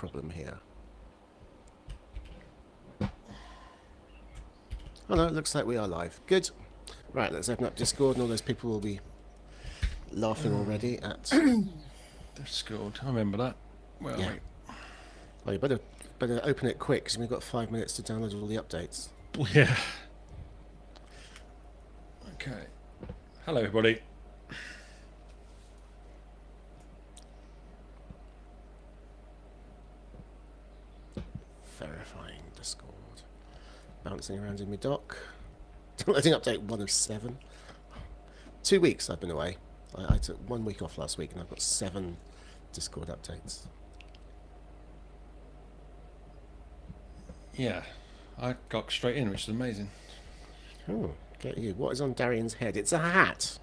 problem here. Oh no, it looks like we are live. Good. Right, let's open up Discord, and all those people will be laughing already at... Discord, I remember that. Where Yeah. are we? Well, you better open it quick, because we've got 5 minutes to download all the updates. Yeah. Okay. Hello, everybody. Verifying Discord. Bouncing around in my dock. Downloading update 1 of 7. 2 weeks I've been away. I took 1 week off last week, and I've got 7 Discord updates. Yeah. I got straight in, which is amazing. Oh, get you. What is on Darian's head? It's a hat.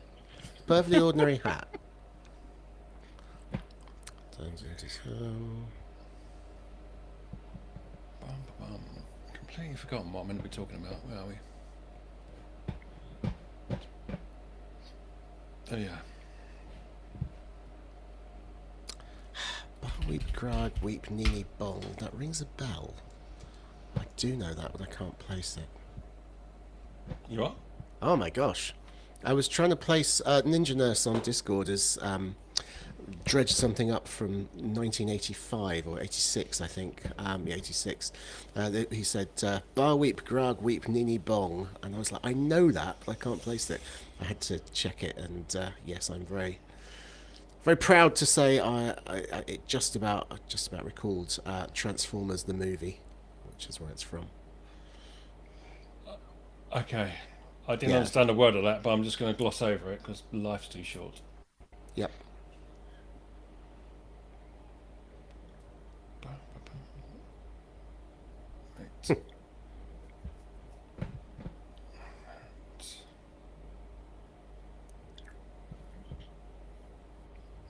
Perfectly ordinary hat. Turns into some... Bum, bum, bum. Completely forgotten what I'm meant to be talking about. Where are we? Oh, yeah. Weep, Grog, Weep, Nini, Bong. That rings a bell. I do know that, but I can't place it. You are? Oh my gosh. I was trying to place Ninja Nurse on Discord as dredged something up from 1985 or 86, I think. Yeah, 86. He said, Bar Weep, Grog, Weep, Nini, Bong. And I was like, I know that, but I can't place it. I had to check it, and yes, I'm very proud to say it just about recalled Transformers the movie, which is where it's from. Okay. I didn't understand a word of that, but I'm just going to gloss over it because life's too short. Yep. Right.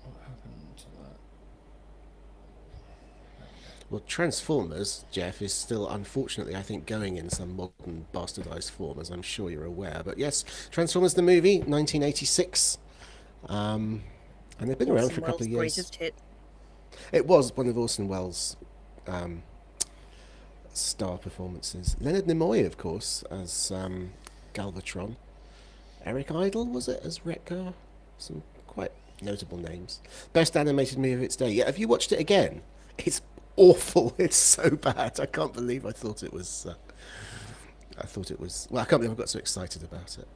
What happened to that? Well, Transformers, Jeff, is still, unfortunately, I think, going in some modern bastardized form, as I'm sure you're aware. But yes, Transformers the movie, 1986. And they've been around for a couple of years. Greatest hit. It was one of Orson Welles' star performances. Leonard Nimoy, of course, as Galvatron. Eric Idle, was it, as Wreck-Gar? Some quite notable names. Best animated movie of its day. Yeah, have you watched it again? It's awful. It's so bad. I can't believe I thought it was... Well, I can't believe I got so excited about it.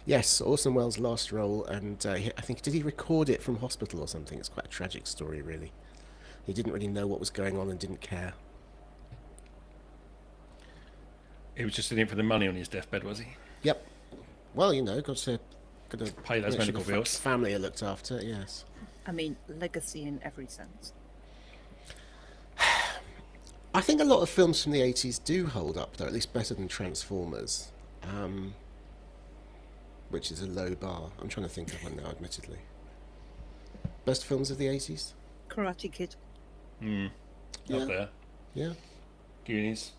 Yes, Orson Welles' last role, and I think, did he record it from hospital or something? It's quite a tragic story, really. He didn't really know what was going on and didn't care. He was just in it for the money on his deathbed, was he? Yep. Well, got to pay those make sure medical the bills. Family are looked after, yes. I mean, legacy in every sense. I think a lot of films from the 80s do hold up, though, at least better than Transformers. Which is a low bar. I'm trying to think of one now, admittedly. Best films of the 80s? Karate Kid. Up there. Yeah. Goonies.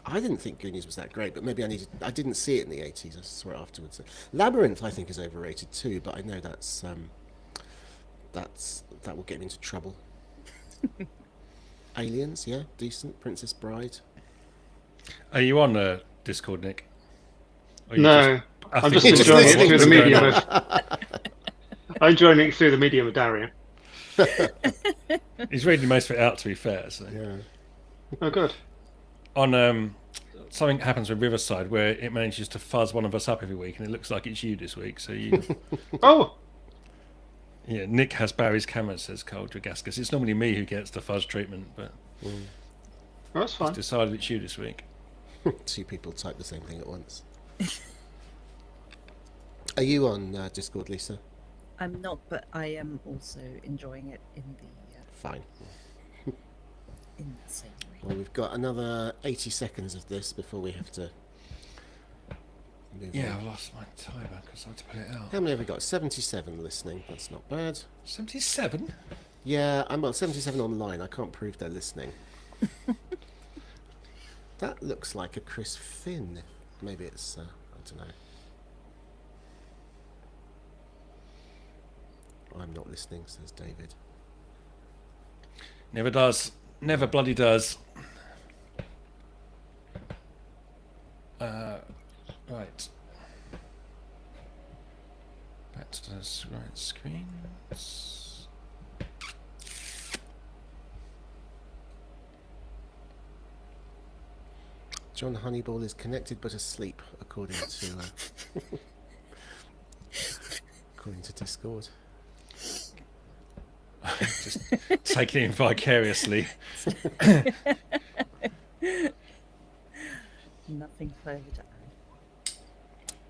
I didn't think Goonies was that great, but maybe I didn't see it in the 80s. I saw it afterwards. Labyrinth, I think, is overrated too, but I know that will get me into trouble. Aliens, yeah, decent. Princess Bride. Are you on Discord, Nick? No, I'm just enjoying it through the medium of. I'm enjoying it through the medium of Daria. He's reading most of it out, to be fair. So. Yeah. Oh, good. On something happens with Riverside where it manages to fuzz one of us up every week, and it looks like it's you this week. So you. Oh. Yeah, Nick has Barry's camera, says Carl Dragaskas. It's normally me who gets the fuzz treatment, but Oh, that's fine. he's decided it's you this week. 2 people type the same thing at once. Are you on Discord, Lisa? I'm not, but I am also enjoying it in the Fine. same way. Well, we've got another 80 seconds of this before we have to move Yeah, on. I lost my timer because I had to put it out. How many have we got? 77 listening. That's not bad. 77? Yeah, I'm about 77 online. I can't prove they're listening. That looks like a Chris Finn. Maybe it's, I don't know. I'm not listening, says David. Never does. Never bloody does. Right. Back to the right screen. John Honeyball is connected but asleep, according to according to Discord. Just taking it in vicariously. Nothing further to add.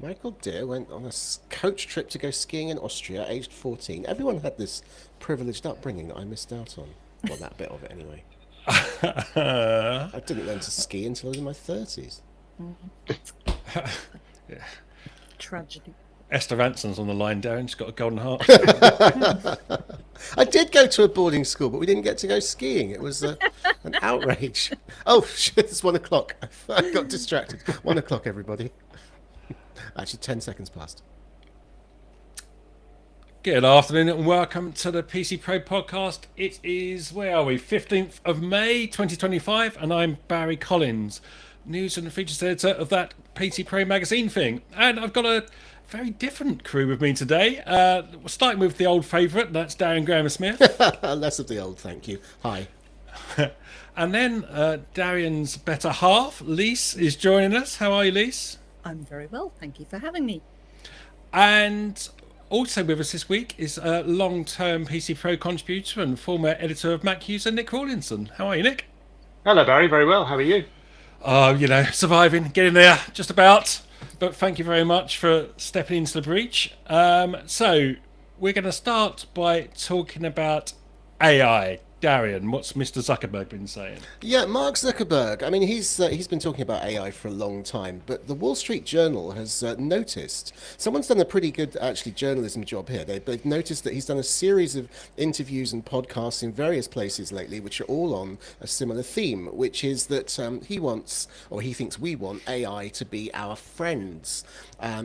Michael Deere went on a coach trip to go skiing in Austria, aged 14. Everyone had this privileged upbringing that I missed out on. Well, that bit of it anyway. I didn't learn to ski until I was in my 30s. Yeah. Tragedy. Esther Ranson's on the line, Darren. She's got a golden heart. I did go to a boarding school, but we didn't get to go skiing. It was an outrage. Oh, shit, it's 1 o'clock. I got distracted. 1 o'clock, everybody. Actually, 10 seconds past. Good afternoon and welcome to the PC Pro podcast. It is, where are we, 15th of May 2025, and I'm Barry Collins, news and features editor of that PC Pro magazine thing. And I've got a very different crew with me today. We're starting with the old favourite, that's Darren Graham-Smith. Less of the old, thank you. Hi. And then Darian's better half, Lise, is joining us. How are you, Lise? I'm very well, thank you for having me. And also with us this week is a long-term PC Pro contributor and former editor of Mac User, Nick Rawlinson. How are you, Nick? Hello, Barry. Very well. How are you? Surviving, getting there, just about. But thank you very much for stepping into the breach. So we're going to start by talking about AI. Darian, what's Mr. Zuckerberg been saying? Yeah, Mark Zuckerberg. I mean, he's been talking about AI for a long time, but the Wall Street Journal has noticed. Someone's done a pretty good, actually, journalism job here. They've noticed that he's done a series of interviews and podcasts in various places lately, which are all on a similar theme, which is that he thinks we want AI to be our friends.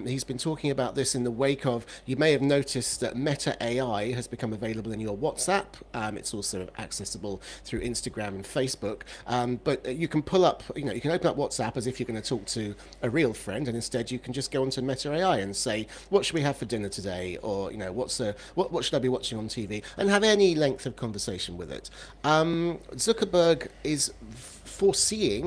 He's been talking about this in the wake of, you may have noticed that Meta AI has become available in your WhatsApp. It's also accessible through Instagram and Facebook, but you can pull up, you can open up WhatsApp as if you're going to talk to a real friend, and instead you can just go onto Meta AI and say, what should we have for dinner today, or what should I be watching on TV, and have any length of conversation with it. Zuckerberg is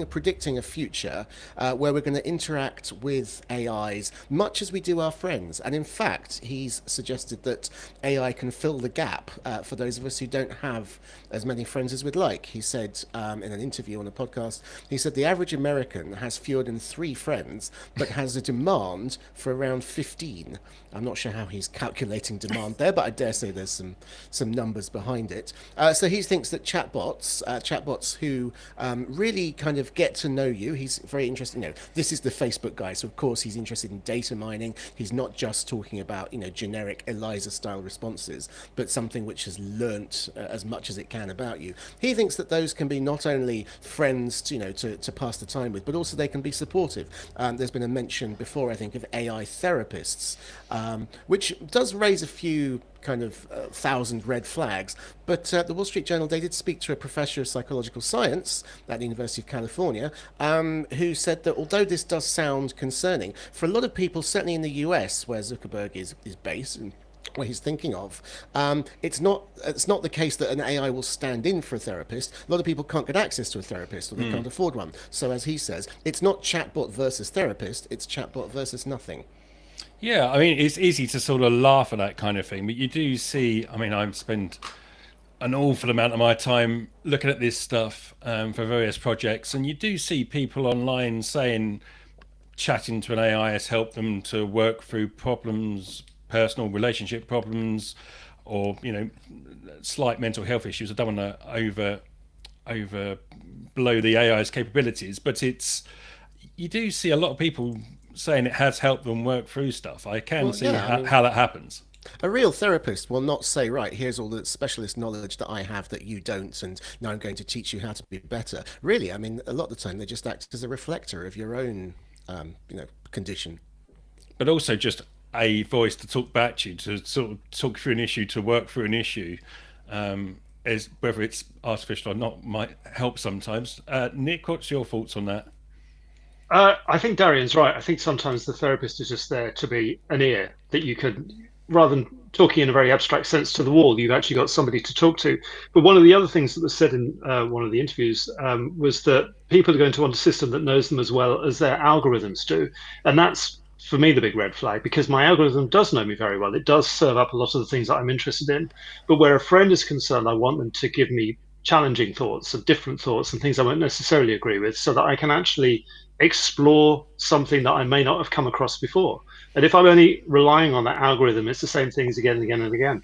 predicting a future where we're going to interact with AIs much as we do our friends. And in fact, he's suggested that AI can fill the gap for those of us who don't have as many friends as we'd like. He said in an interview on a podcast, he said the average American has fewer than 3 friends, but has a demand for around 15. I'm not sure how he's calculating demand there, but I dare say there's some numbers behind it. So he thinks that chatbots who really kind of get to know you. He's very interested. This is the Facebook guy, so of course he's interested in data mining. He's not just talking about generic Eliza-style responses, but something which has learnt as much as it can about you. He thinks that those can be not only friends, to pass the time with, but also they can be supportive. There's been a mention before, I think, of AI therapists, which does raise a few kind of 1,000 red flags. But the Wall Street Journal, they did speak to a professor of psychological science at the University of California, who said that although this does sound concerning, for a lot of people, certainly in the US, where Zuckerberg is based and where he's thinking of, it's not the case that an AI will stand in for a therapist. A lot of people can't get access to a therapist, or they can't afford one. So as he says, it's not chatbot versus therapist, it's chatbot versus nothing. Yeah, I mean, it's easy to sort of laugh at that kind of thing, but you do see, I mean, I spend an awful amount of my time looking at this stuff for various projects, and you do see people online saying chatting to an AI has helped them to work through problems, personal relationship problems, or, slight mental health issues. I don't want to overblow the AI's capabilities, but you do see a lot of people saying it has helped them work through stuff. I can see how that happens. A real therapist will not say, right, here's all the specialist knowledge that I have that you don't, and now I'm going to teach you how to be better. Really, I mean, a lot of the time they just act as a reflector of your own, condition. But also just a voice to talk back to you, to sort of talk through an issue, to work through an issue. is whether it's artificial or not might help sometimes. Nick, what's your thoughts on that? I think Darian's right. I think sometimes the therapist is just there to be an ear that you could, rather than talking in a very abstract sense to the wall, you've actually got somebody to talk to. But one of the other things that was said in one of the interviews was that people are going to want a system that knows them as well as their algorithms do. And that's, for me, the big red flag, because my algorithm does know me very well. It does serve up a lot of the things that I'm interested in. But where a friend is concerned, I want them to give me challenging thoughts and different thoughts and things I won't necessarily agree with, so that I can actually explore something that I may not have come across before. And if I'm only relying on that algorithm, it's the same things again and again and again.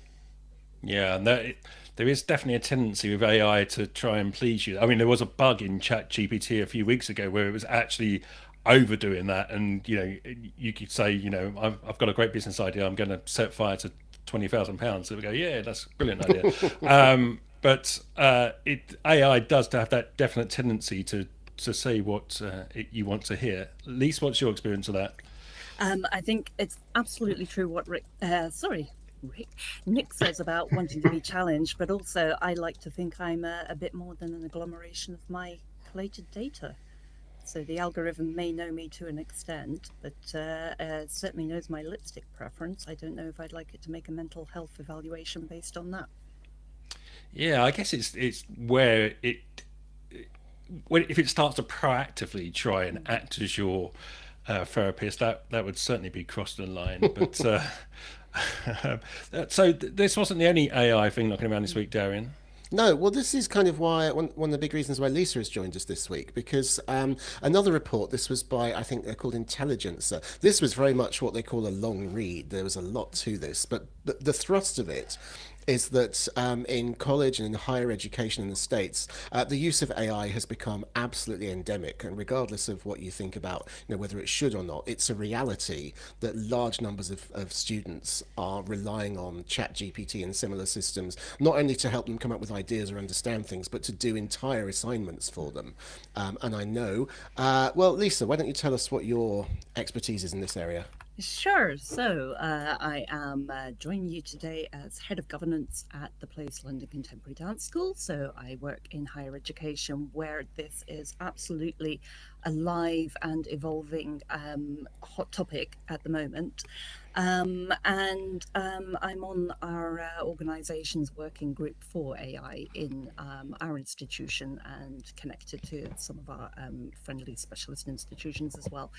Yeah, and there is definitely a tendency with AI to try and please you. I mean, there was a bug in ChatGPT a few weeks ago where it was actually overdoing that, and you could say, I've got a great business idea. I'm going to set fire to £20,000. So we go, yeah, that's a brilliant idea. But AI does have that definite tendency to say what you want to hear. Lise, what's your experience of that? I think it's absolutely true what Nick says about wanting to be challenged, but also I like to think I'm a bit more than an agglomeration of my collated data. So the algorithm may know me to an extent, but certainly knows my lipstick preference. I don't know if I'd like it to make a mental health evaluation based on that. Yeah, I guess it's where if it starts to proactively try and act as your therapist, that would certainly be crossed the line. But so this wasn't the only AI thing knocking around this week, Darian. No, well, this is kind of why one of the big reasons why Lisa has joined us this week, because another report, this was by, I think they're called Intelligencer. This was very much what they call a long read. There was a lot to this, but the thrust of it is that in college and in higher education in the States, the use of AI has become absolutely endemic. And regardless of what you think about whether it should or not, it's a reality that large numbers of students are relying on ChatGPT and similar systems, not only to help them come up with ideas or understand things, but to do entire assignments for them. And I know, well, Lisa, why don't you tell us what your expertise is in this area? Sure. So I am joining you today as Head of Governance at the Place London Contemporary Dance School. So I work in higher education, where this is absolutely a live and evolving hot topic at the moment. And I'm on our organisation's working group for AI in our institution and connected to some of our friendly specialist institutions as well.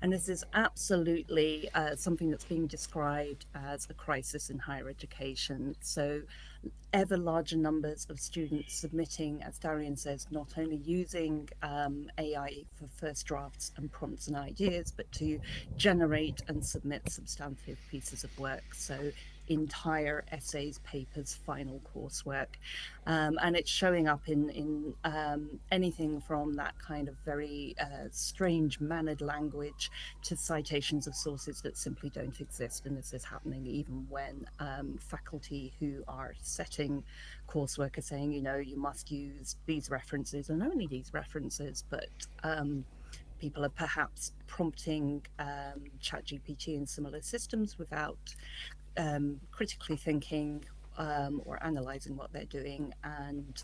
And this is absolutely something that's being described as a crisis in higher education. So ever larger numbers of students submitting, as Darian says, not only using AI for first drafts and prompts and ideas, but to generate and submit substantive pieces of work. So entire essays, papers, final coursework. And it's showing up in anything from that kind of very strange mannered language to citations of sources that simply don't exist. And this is happening even when faculty who are setting coursework are saying, you must use these references and only these references, but people are perhaps prompting ChatGPT and similar systems without critically thinking or analysing what they're doing. And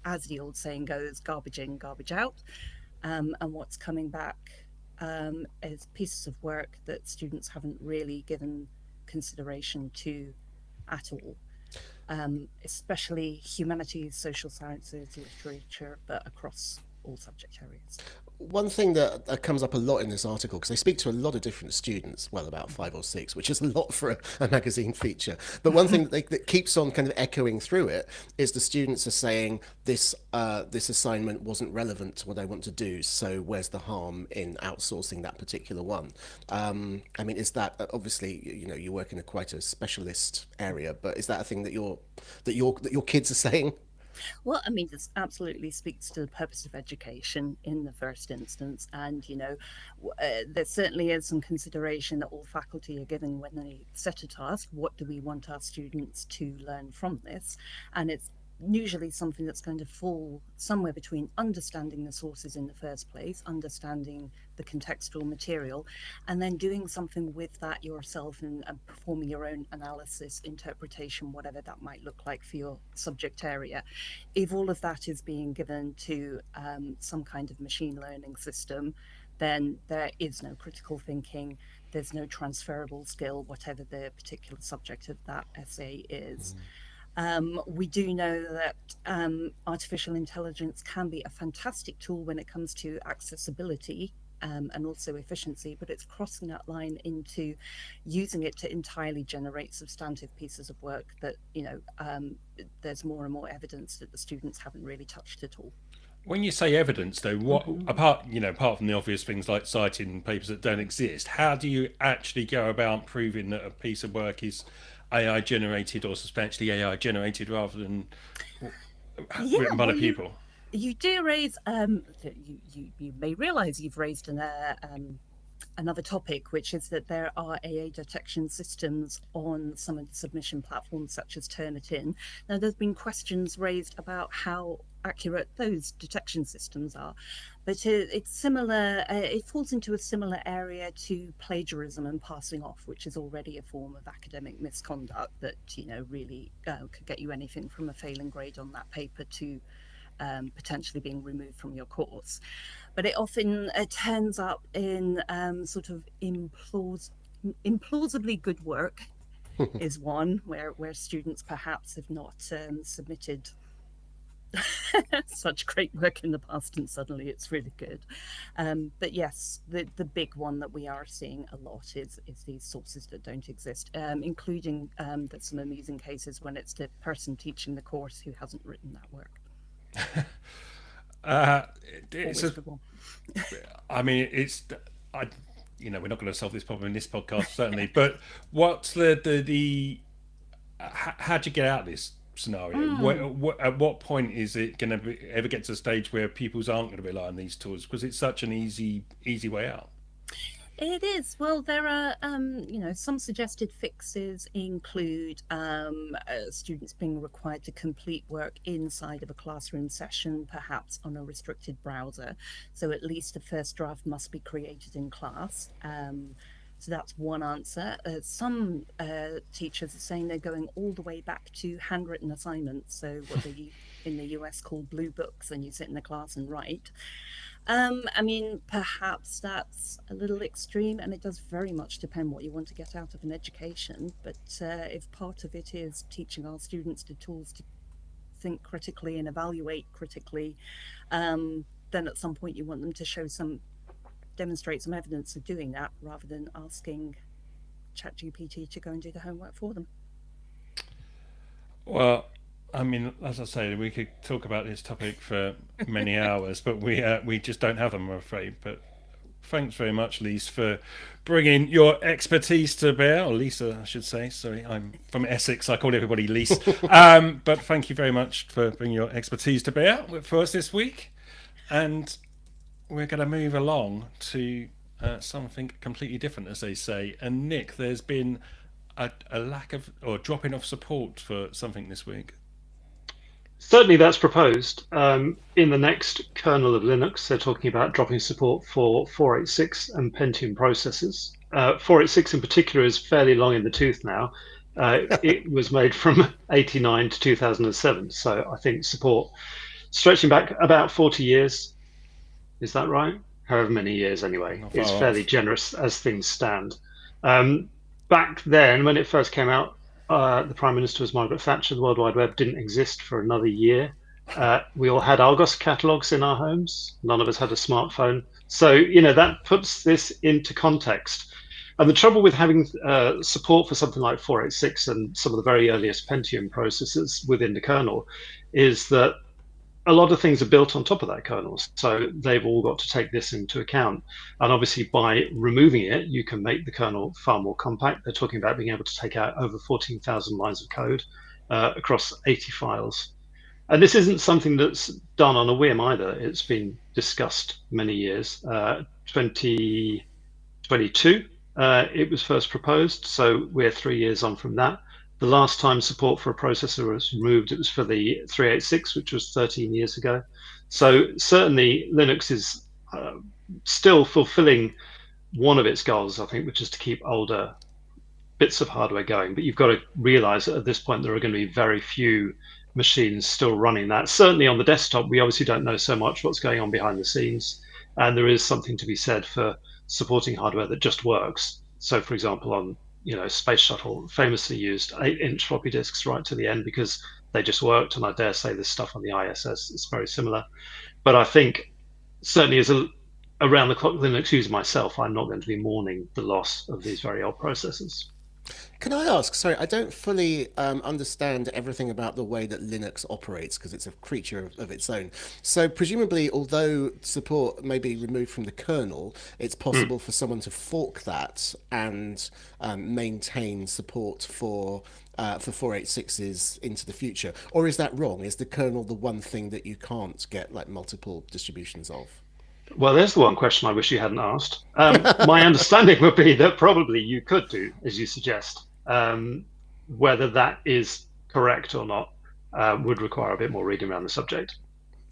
as the old saying goes, garbage in, garbage out. And what's coming back is pieces of work that students haven't really given consideration to at all. Especially humanities, social sciences, literature, but across all subject areas. One thing that comes up a lot in this article, because they speak to a lot of different students, well, about 5 or 6, which is a lot for a magazine feature. But one thing that keeps on kind of echoing through it is the students are saying this assignment wasn't relevant to what I want to do, so where's the harm in outsourcing that particular one? I mean, is that obviously you work in quite a specialist area, but is that a thing that your kids are saying? Well, I mean, this absolutely speaks to the purpose of education in the first instance. And, there certainly is some consideration that all faculty are given when they set a task. What do we want our students to learn from this? And it's usually something that's going to fall somewhere between understanding the sources in the first place, understanding the contextual material, and then doing something with that yourself and performing your own analysis, interpretation, whatever that might look like for your subject area. If all of that is being given to some kind of machine learning system, then there is no critical thinking, there's no transferable skill, whatever the particular subject of that essay is. We do know that artificial intelligence can be a fantastic tool when it comes to accessibility and also efficiency, but it's crossing that line into using it to entirely generate substantive pieces of work that, there's more and more evidence that the students haven't really touched at all. When you say evidence, though, what apart from the obvious things like citing papers that don't exist, how do you actually go about proving that a piece of work is AI generated or substantially AI generated rather than written by the people? You do raise. You may realise you've raised another topic, which is that there are AA detection systems on some of the submission platforms, such as Turnitin. Now, there's been questions raised about how accurate those detection systems are, but it's similar. It falls into a similar area to plagiarism and passing off, which is already a form of academic misconduct that really could get you anything from a failing grade on that paper to potentially being removed from your course. But it often turns up in sort of implausibly good work is one where students perhaps have not submitted such great work in the past, and suddenly it's really good. But yes, the big one that we are seeing a lot is these sources that don't exist, including there's some amusing cases when it's the person teaching the course who hasn't written that work. We're not going to solve this problem in this podcast, certainly. But what's how do you get out of this scenario? At what point is it going to ever get to a stage where pupils aren't going to rely on these tools because it's such an easy way out? It is. Well, there are, some suggested fixes include students being required to complete work inside of a classroom session, perhaps on a restricted browser. So at least the first draft must be created in class. So that's one answer. Some teachers are saying they're going all the way back to handwritten assignments. So what they in the US call blue books, and you sit in the class and write. Perhaps that's a little extreme, and it does very much depend what you want to get out of an education. But if part of it is teaching our students the tools to think critically and evaluate critically, then at some point you want them to demonstrate some evidence of doing that, rather than asking ChatGPT to go and do the homework for them. Well, as I say, we could talk about this topic for many hours, but we just don't have them, I'm afraid. But thanks very much, Lise, for bringing your expertise to bear, or Lisa, I should say. Sorry, I'm from Essex. I call everybody Lise. But thank you very much for bringing your expertise to bear for us this week. And we're going to move along to something completely different, as they say. And Nick, there's been a lack of or dropping of support for something this week. Certainly that's proposed. In the next kernel of Linux, they're talking about dropping support for 486 and Pentium processors. 486 in particular is fairly long in the tooth now. It was made from 89 to 2007, so I think support stretching back about 40 years. Is that right? However many years anyway. It's fairly generous as things stand. Back then, when it first came out, the Prime Minister was Margaret Thatcher. The World Wide Web didn't exist for another year. We all had Argos catalogues in our homes. None of us had a smartphone. So, that puts this into context. And the trouble with having support for something like 486 and some of the very earliest Pentium processors within the kernel is that a lot of things are built on top of that kernel. So they've all got to take this into account. And obviously by removing it, you can make the kernel far more compact. They're talking about being able to take out over 14,000 lines of code across 80 files. And this isn't something that's done on a whim either. It's been discussed many years. 2022, it was first proposed. So we're 3 years on from that. The last time support for a processor was removed, it was for the 386, which was 13 years ago. So certainly Linux is still fulfilling one of its goals, I think, which is to keep older bits of hardware going. But you've got to realize that at this point, there are going to be very few machines still running that. Certainly on the desktop, we obviously don't know so much what's going on behind the scenes. And there is something to be said for supporting hardware that just works. So for example, on Space Shuttle famously used 8-inch floppy disks right to the end because they just worked. And I dare say this stuff on the ISS is very similar. But I think certainly as a around the clock Linux user myself, I'm not going to be mourning the loss of these very old processors. Can I ask? Sorry, I don't fully understand everything about the way that Linux operates because it's a creature of its own. So presumably, although support may be removed from the kernel, it's possible for someone to fork that and maintain support for 486s into the future. Or is that wrong? Is the kernel the one thing that you can't get like multiple distributions of? Well, there's the one question I wish you hadn't asked. My understanding would be that probably you could do, as you suggest. Whether that is correct or not would require a bit more reading around the subject.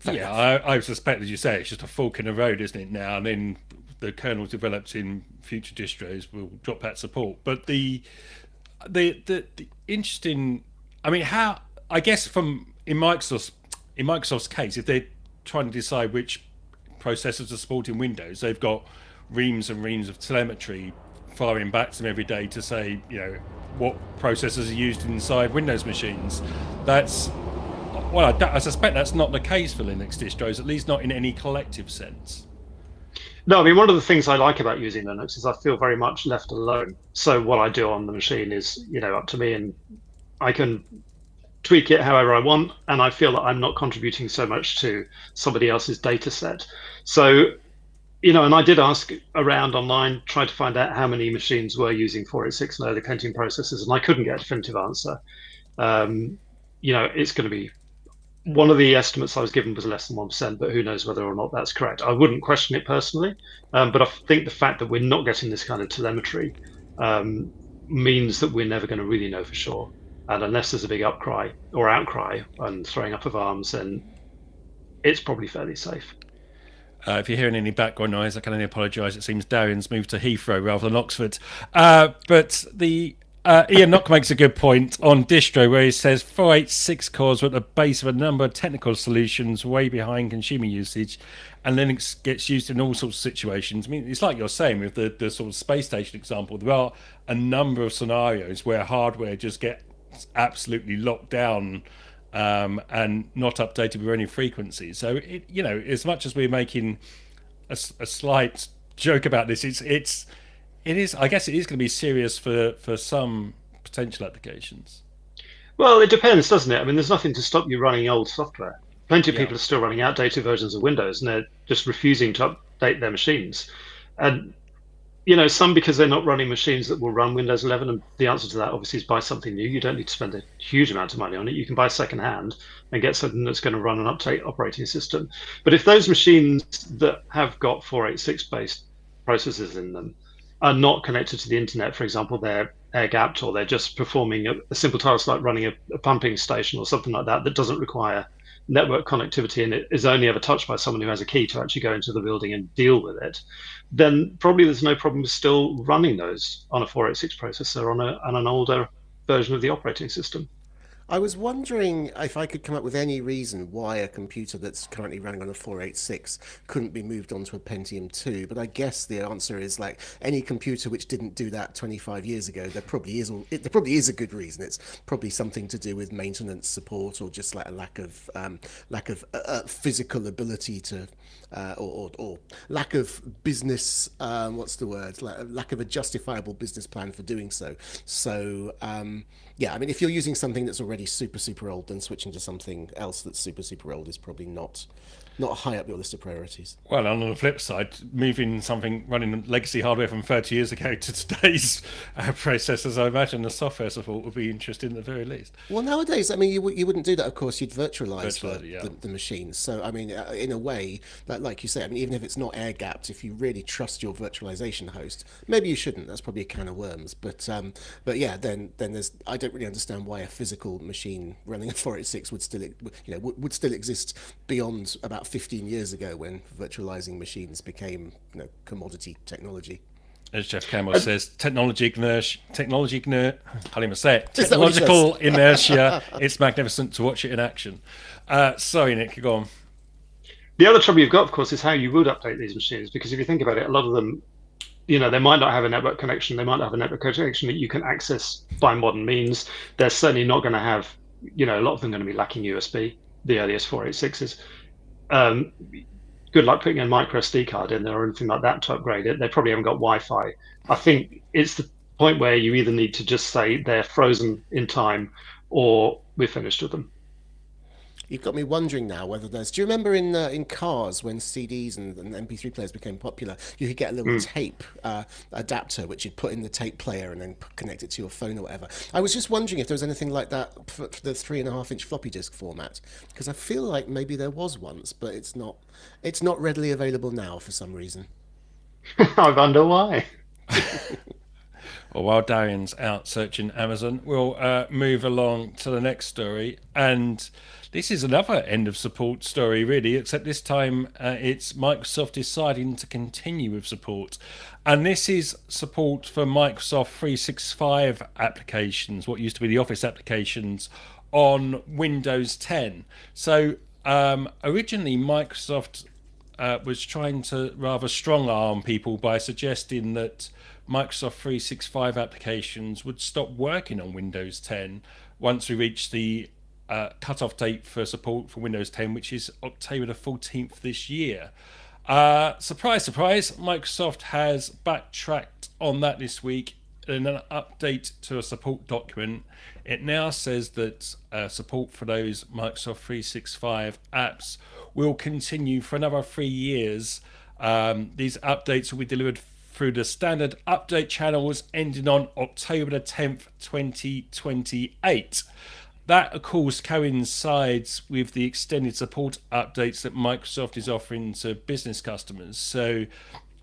I suspect, as you say, it's just a fork in the road, isn't it, now? And then the kernels developed in future distros will drop that support. But the interesting, I mean, how, I guess in Microsoft's case, if they're trying to decide which processors are supporting Windows, they've got reams and reams of telemetry firing back to them every day to say, what processors are used inside Windows machines. I suspect that's not the case for Linux distros, at least not in any collective sense. No, I mean, one of the things I like about using Linux is I feel very much left alone. So what I do on the machine is, up to me, and I can tweak it however I want, and I feel that I'm not contributing so much to somebody else's data set. So, and I did ask around online, try to find out how many machines were using 486 and early Pentium processors, and I couldn't get a definitive answer. It's going to be, one of the estimates I was given was less than 1%, but who knows whether or not that's correct. I wouldn't question it personally, but I think the fact that we're not getting this kind of telemetry means that we're never going to really know for sure. And unless there's a big outcry and throwing up of arms, then it's probably fairly safe. If you're hearing any background noise, I can only apologise. It seems Darian's moved to Heathrow rather than Oxford. But Ian Nock makes a good point on distro where he says 486 cores were at the base of a number of technical solutions way behind consumer usage, and Linux gets used in all sorts of situations. I mean, it's like you're saying with the sort of space station example. There are a number of scenarios where hardware just get absolutely locked down and not updated with any frequencies. So as much as we're making a slight joke about this, it is. I guess it is going to be serious for some potential applications. Well, it depends, doesn't it? I mean, there's nothing to stop you running old software. Plenty of people are still running outdated versions of Windows, and they're just refusing to update their machines. And some because they're not running machines that will run Windows 11, and the answer to that obviously is buy something new. You don't need to spend a huge amount of money on it. You can buy secondhand and get something that's going to run an update operating system. But if those machines that have got 486 based processors in them are not connected to the internet, for example, they're air-gapped, or they're just performing a simple task like running a pumping station or something like that doesn't require network connectivity, and it is only ever touched by someone who has a key to actually go into the building and deal with it, then probably there's no problem still running those on a 486 processor on an older version of the operating system. I was wondering if I could come up with any reason why a computer that's currently running on a 486 couldn't be moved onto a Pentium 2, but I guess the answer is like any computer which didn't do that 25 years ago, there probably is a good reason. It's probably something to do with maintenance support, or just like a lack of physical ability to or lack of business, what's the word? Lack of a justifiable business plan for doing so. So, I mean, if you're using something that's already already super old, then switching to something else that's super old is probably not high up your list of priorities. Well, and on the flip side, moving something running legacy hardware from 30 years ago to today's processors, I imagine the software support would be interesting at the very least. Well, nowadays, I mean, you wouldn't do that. Of course, you'd virtualize Yeah. the machines. So, I mean, in a way, like you say, I mean, even if it's not air gapped, if you really trust your virtualization host, maybe you shouldn't. That's probably a can of worms. But yeah, then there's I don't really understand why a physical machine running a 486 would still would still exist beyond about 15 years ago when virtualizing machines became commodity technology. As Jeff Campbell says, technological inertia. It's magnificent to watch it in action. Sorry, Nick, go on. The other trouble you've got, of course, is how you would update these machines, because if you think about it, a lot of them, they might not have a network connection. They might not have a network connection that you can access by modern means. They're certainly not going to have, a lot of them are going to be lacking USB, the earliest 486s. Good luck putting a micro SD card in there or anything like that to upgrade it. They probably haven't got Wi-Fi. I think it's the point where you either need to just say they're frozen in time or we're finished with them. You've got me wondering now whether there's. Do you remember in cars when CDs and MP3 players became popular, you could get a little tape adapter which you'd put in the tape player and then connect it to your phone or whatever. I was just wondering if there was anything like that for the 3.5-inch floppy disk format, because I feel like maybe there was once, but it's not readily available now for some reason. I wonder why. Well, while Darian's out searching Amazon, we'll move along to the next story. And this is another end of support story, really, except this time it's Microsoft deciding to continue with support. And this is support for Microsoft 365 applications, what used to be the Office applications on Windows 10. So originally, Microsoft was trying to rather strong-arm people by suggesting that Microsoft 365 applications would stop working on Windows 10 once we reach the cut-off date for support for Windows 10, which is October the 14th this year. Surprise, surprise, Microsoft has backtracked on that this week in an update to a support document. It now says that support for those Microsoft 365 apps will continue for another 3 years. These updates will be delivered through the standard update channels ending on October the 10th, 2028. That, of course, coincides with the extended support updates that Microsoft is offering to business customers. So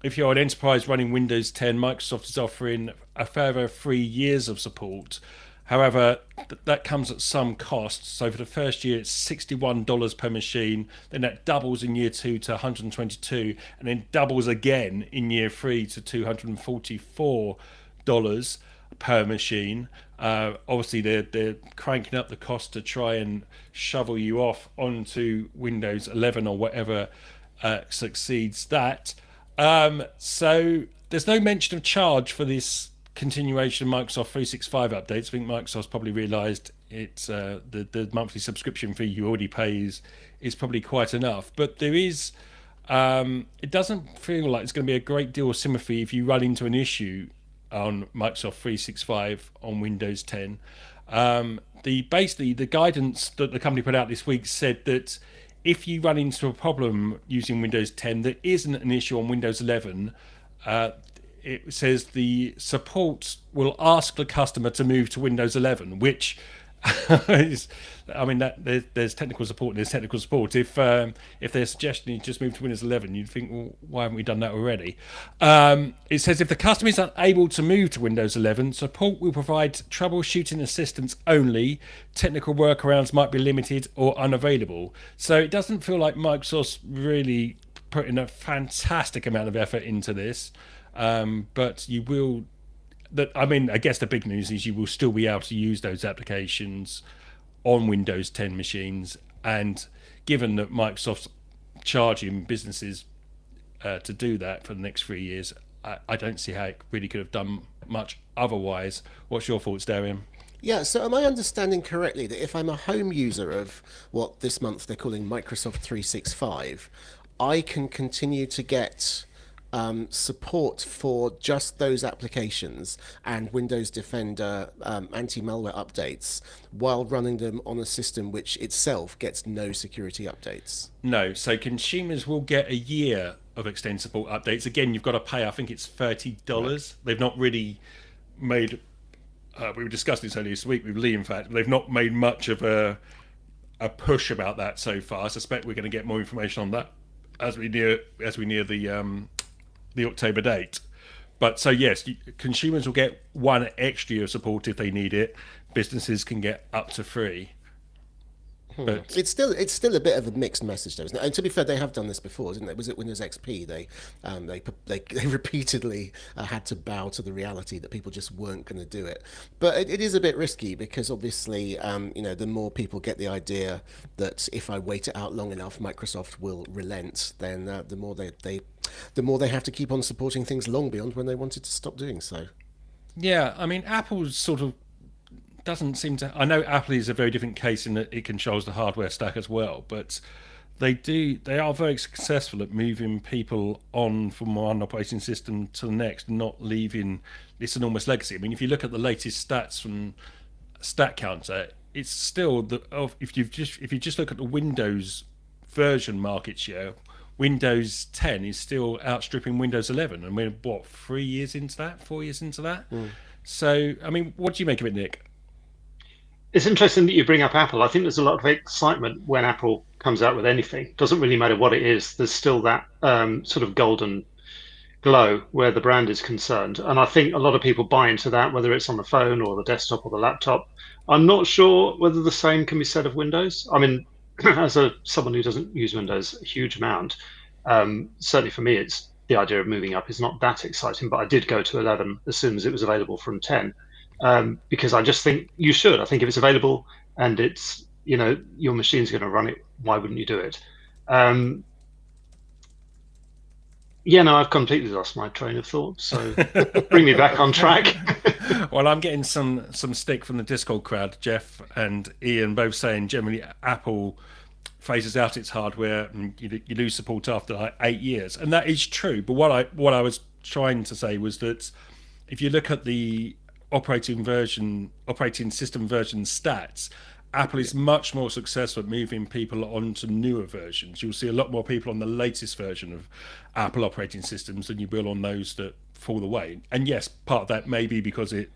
if you're an enterprise running Windows 10, Microsoft is offering a further 3 years of support. However, that comes at some cost. So for the first year, it's $61 per machine. Then that doubles in year 2 to $122, and then doubles again in year 3 to $244 per machine. Obviously, they're cranking up the cost to try and shovel you off onto Windows 11 or whatever succeeds that. So there's no mention of charge for this continuation of Microsoft 365 updates. I think Microsoft's probably realised it's the monthly subscription fee you already pay is probably quite enough. But there is, it doesn't feel like it's going to be a great deal of sympathy if you run into an issue on Microsoft 365 on Windows 10. The guidance that the company put out this week said that if you run into a problem using Windows 10 that isn't an issue on Windows 11, it says the support will ask the customer to move to Windows 11, which is, I mean, that there's technical support and there's technical support. If they're suggesting you just move to Windows 11, you'd think, well, why haven't we done that already? It says if the customer is unable to move to Windows 11, support will provide troubleshooting assistance only. Technical workarounds might be limited or unavailable. So it doesn't feel like Microsoft's really putting a fantastic amount of effort into this. But you will, I guess the big news is you will still be able to use those applications on Windows 10 machines. And given that Microsoft's charging businesses to do that for the next 3 years, I don't see how it really could have done much otherwise. What's your thoughts, Darian? Yeah, so am I understanding correctly that if I'm a home user of what this month they're calling Microsoft 365, I can continue to get support for just those applications and Windows Defender anti-malware updates while running them on a system which itself gets no security updates. No, so consumers will get a year of extensible updates. Again, you've got to pay, I think it's $30. Right. They've not really made, we were discussing this earlier this week with Lee, in fact, they've not made much of a push about that so far. I suspect we're going to get more information on that as we near the October date. But so yes, consumers will get one extra year of support if they need it. Businesses can get up to 3. But it's still a bit of a mixed message, though, isn't it? And to be fair, they have done this before, didn't they? Was it Windows XP? They repeatedly had to bow to the reality that people just weren't going to do it. But it is a bit risky because obviously, the more people get the idea that if I wait it out long enough, Microsoft will relent, then the more they have to keep on supporting things long beyond when they wanted to stop doing so. Yeah, I mean, Apple's sort of doesn't seem to. I know Apple is a very different case in that it controls the hardware stack as well, but they are very successful at moving people on from one operating system to the next, not leaving this enormous legacy. I mean, if you look at the latest stats from StatCounter, it's still if you just look at the Windows version market share, Windows 10 is still outstripping Windows 11, and we're 4 years into that. So, I mean, what do you make of it, Nick? It's interesting that you bring up Apple. I think there's a lot of excitement when Apple comes out with anything. It doesn't really matter what it is. There's still that sort of golden glow where the brand is concerned. And I think a lot of people buy into that, whether it's on the phone or the desktop or the laptop. I'm not sure whether the same can be said of Windows. I mean, as someone who doesn't use Windows a huge amount, certainly for me, it's the idea of moving up is not that exciting. But I did go to 11 as soon as it was available from 10. Because I just think you should. I think if it's available and it's, your machine's going to run it, why wouldn't you do it? I've completely lost my train of thought. So bring me back on track. Well, I'm getting some stick from the Discord crowd. Jeff and Ian both saying generally Apple phases out its hardware and you lose support after like 8 years, and that is true. But what I was trying to say was that if you look at the operating system version stats, Apple is much more successful at moving people onto newer versions. You'll see a lot more people on the latest version of Apple operating systems than you will on those that fall away. And yes, part of that may be because it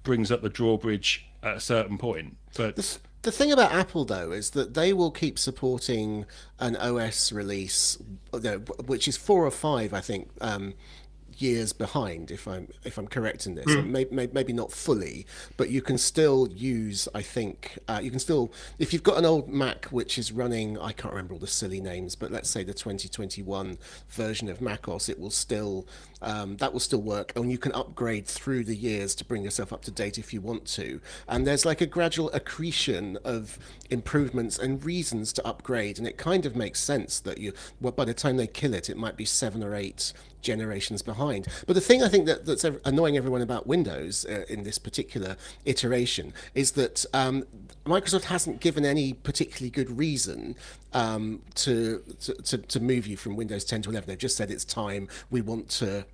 brings up the drawbridge at a certain point. But the thing about Apple, though, is that they will keep supporting an OS release, which is 4 or 5, I think, years behind, if I'm correct in this. Maybe not fully, but you can still use, I think, if you've got an old Mac which is running, I can't remember all the silly names, but let's say the 2021 version of macOS, it will still that will still work, and you can upgrade through the years to bring yourself up to date if you want to. And there's like a gradual accretion of improvements and reasons to upgrade, and it kind of makes sense that by the time they kill it, it might be 7 or 8 generations behind. But the thing I think that's annoying everyone about Windows in this particular iteration is that Microsoft hasn't given any particularly good reason to move you from Windows 10 to 11. They've just said it's time. We want to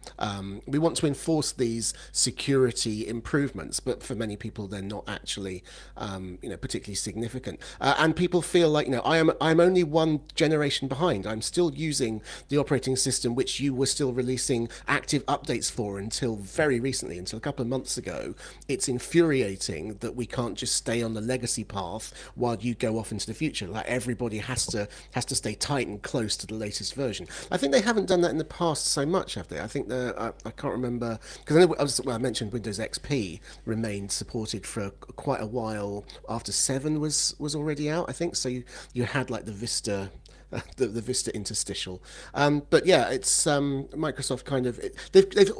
enforce these security improvements, but for many people they're not actually particularly significant. And people feel like I'm only 1 generation behind. I'm still using the operating system which you were still releasing active updates for until very recently, until a couple of months ago. It's infuriating that we can't just stay on the legacy path while you go off into the future. Like everybody has to stay tight and close to the latest version. I think they haven't done that in the past so much, have they? I think I can't remember, because I mentioned Windows XP remained supported for quite a while after 7 was already out, I think. So you had like the Vista. The Vista interstitial, but yeah, it's Microsoft kind of they've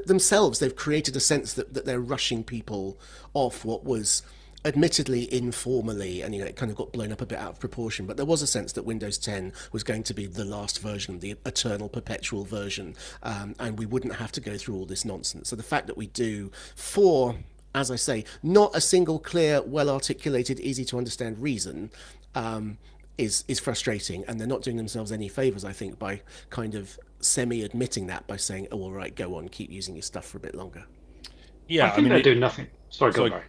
themselves they've created a sense that they're rushing people off what was admittedly informally, and it kind of got blown up a bit out of proportion, but there was a sense that Windows 10 was going to be the last version, the eternal perpetual version, and we wouldn't have to go through all this nonsense. So the fact that we do, for, as I say, not a single clear, well articulated, easy to understand reason, is frustrating, and they're not doing themselves any favors, I think, by kind of semi-admitting that by saying, "Oh, all right, go on, keep using your stuff for a bit longer." I Yeah, I think mean, they're doing nothing. Sorry, go on, so Barry.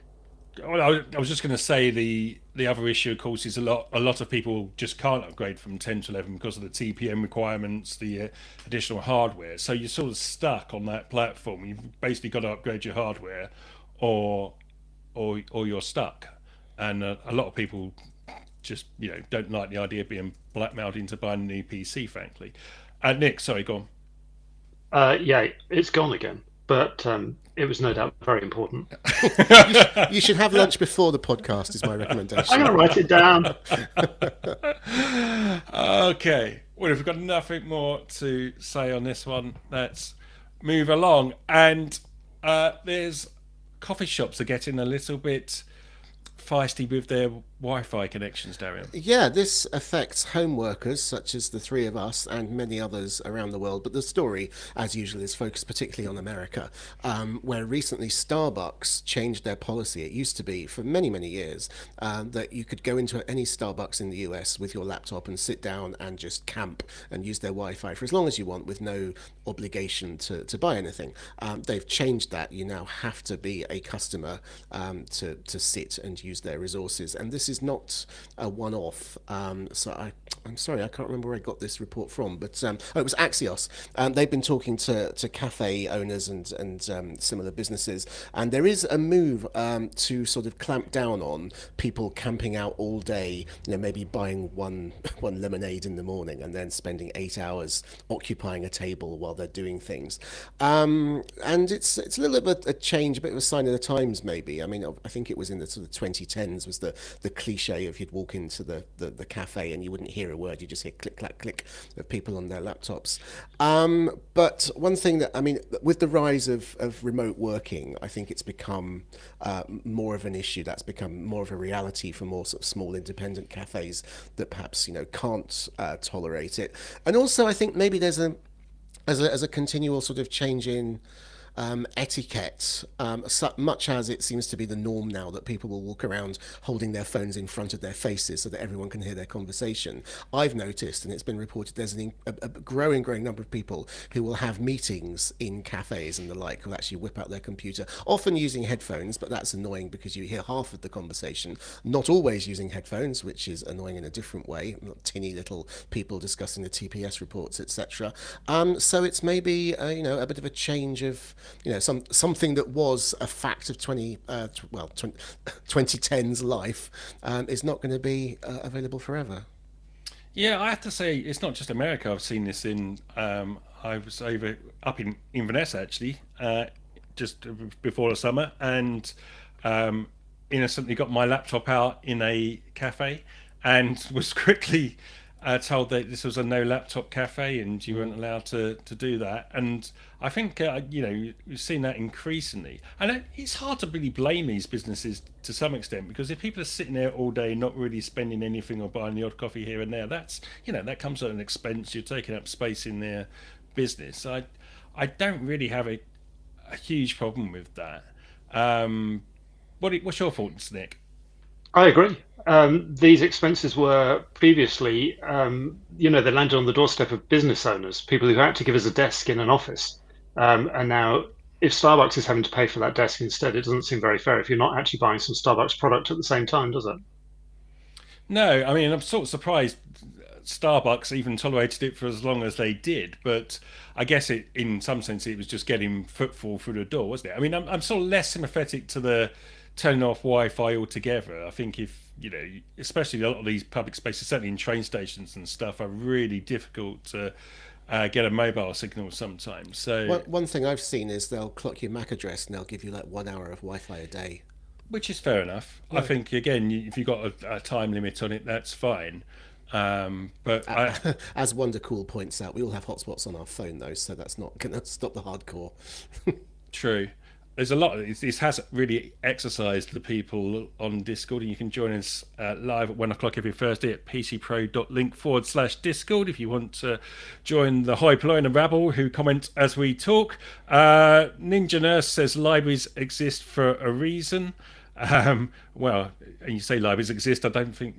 well, I was just going to say the other issue, of course, is a lot of people just can't upgrade from 10 to 11 because of the TPM requirements, the additional hardware. So you're sort of stuck on that platform. You've basically got to upgrade your hardware, or or you're stuck. And a lot of people just don't like the idea of being blackmailed into buying a new PC. Frankly, Nick, sorry, go on. Yeah, it's gone again, but it was no doubt very important. You should have lunch before the podcast, is my recommendation. I'm going to write it down. Okay. Well, if we've got nothing more to say on this one, let's move along. And there's coffee shops are getting a little bit feisty with their Wi-Fi connections, Darian. Yeah, this affects home workers such as the three of us and many others around the world. But the story, as usual, is focused particularly on America, where recently Starbucks changed their policy. It used to be for many, many years that you could go into any Starbucks in the US with your laptop and sit down and just camp and use their Wi-Fi for as long as you want with no obligation to buy anything. They've changed that. You now have to be a customer to sit and use their resources. And this is not a one-off. I'm sorry, I can't remember where I got this report from, but it was Axios. They've been talking to cafe owners and similar businesses, and there is a move to sort of clamp down on people camping out all day. Maybe buying one lemonade in the morning and then spending 8 hours occupying a table while they're doing things. And it's a little bit of a change, a bit of a sign of the times, maybe. I mean, I think it was in the sort of 2010s was the cliche of you'd walk into the cafe and you wouldn't hear a word, you just hear click, clack, click of people on their laptops. But one thing that, I mean, with the rise of remote working, I think it's become more of an issue. That's become more of a reality for more sort of small independent cafes that perhaps, can't tolerate it. And also, I think maybe there's as a continual sort of change in etiquette, much as it seems to be the norm now that people will walk around holding their phones in front of their faces so that everyone can hear their conversation. I've noticed, and it's been reported, there's a growing number of people who will have meetings in cafes and the like, who actually whip out their computer, often using headphones, but that's annoying because you hear half of the conversation, not always using headphones, which is annoying in a different way, not tinny little people discussing the TPS reports, etc. So it's maybe, a bit of a change of something that was a fact of 2010's life is not going to be available forever. Yeah, I have to say it's not just America. I've seen this in. I was up in Inverness actually, just before the summer, and innocently got my laptop out in a cafe, and was quickly told that this was a no laptop cafe and you weren't allowed to do that. And I think you've seen that increasingly, and it's hard to really blame these businesses to some extent, because if people are sitting there all day not really spending anything or buying the odd coffee here and there, that's that comes at an expense. You're taking up space in their business. I don't really have a huge problem with that. What's your thoughts, Nick? I agree. These expenses were previously, they landed on the doorstep of business owners, people who had to give us a desk in an office. And now, if Starbucks is having to pay for that desk instead, it doesn't seem very fair if you're not actually buying some Starbucks product at the same time, does it? No, I mean, I'm sort of surprised Starbucks even tolerated it for as long as they did, but I guess in some sense, it was just getting footfall through the door, wasn't it? I mean, I'm sort of less sympathetic to the turning off Wi-Fi altogether. I think if especially a lot of these public spaces, certainly in train stations and stuff, are really difficult to get a mobile signal sometimes. So one thing I've seen is they'll clock your MAC address and they'll give you like 1 hour of Wi-Fi a day. Which is fair enough. Yeah. I think again, if you've got a time limit on it, that's fine. But as Wondercool points out, we all have hotspots on our phone though, so that's not going to stop the hardcore. True. There's a lot. This has really exercised the people on Discord, and you can join us live at 1 o'clock every Thursday at pcpro.link/Discord if you want to join the hoi polloi and rabble who comment as we talk. Ninja Nurse says libraries exist for a reason. Well, and you say libraries exist. I don't think,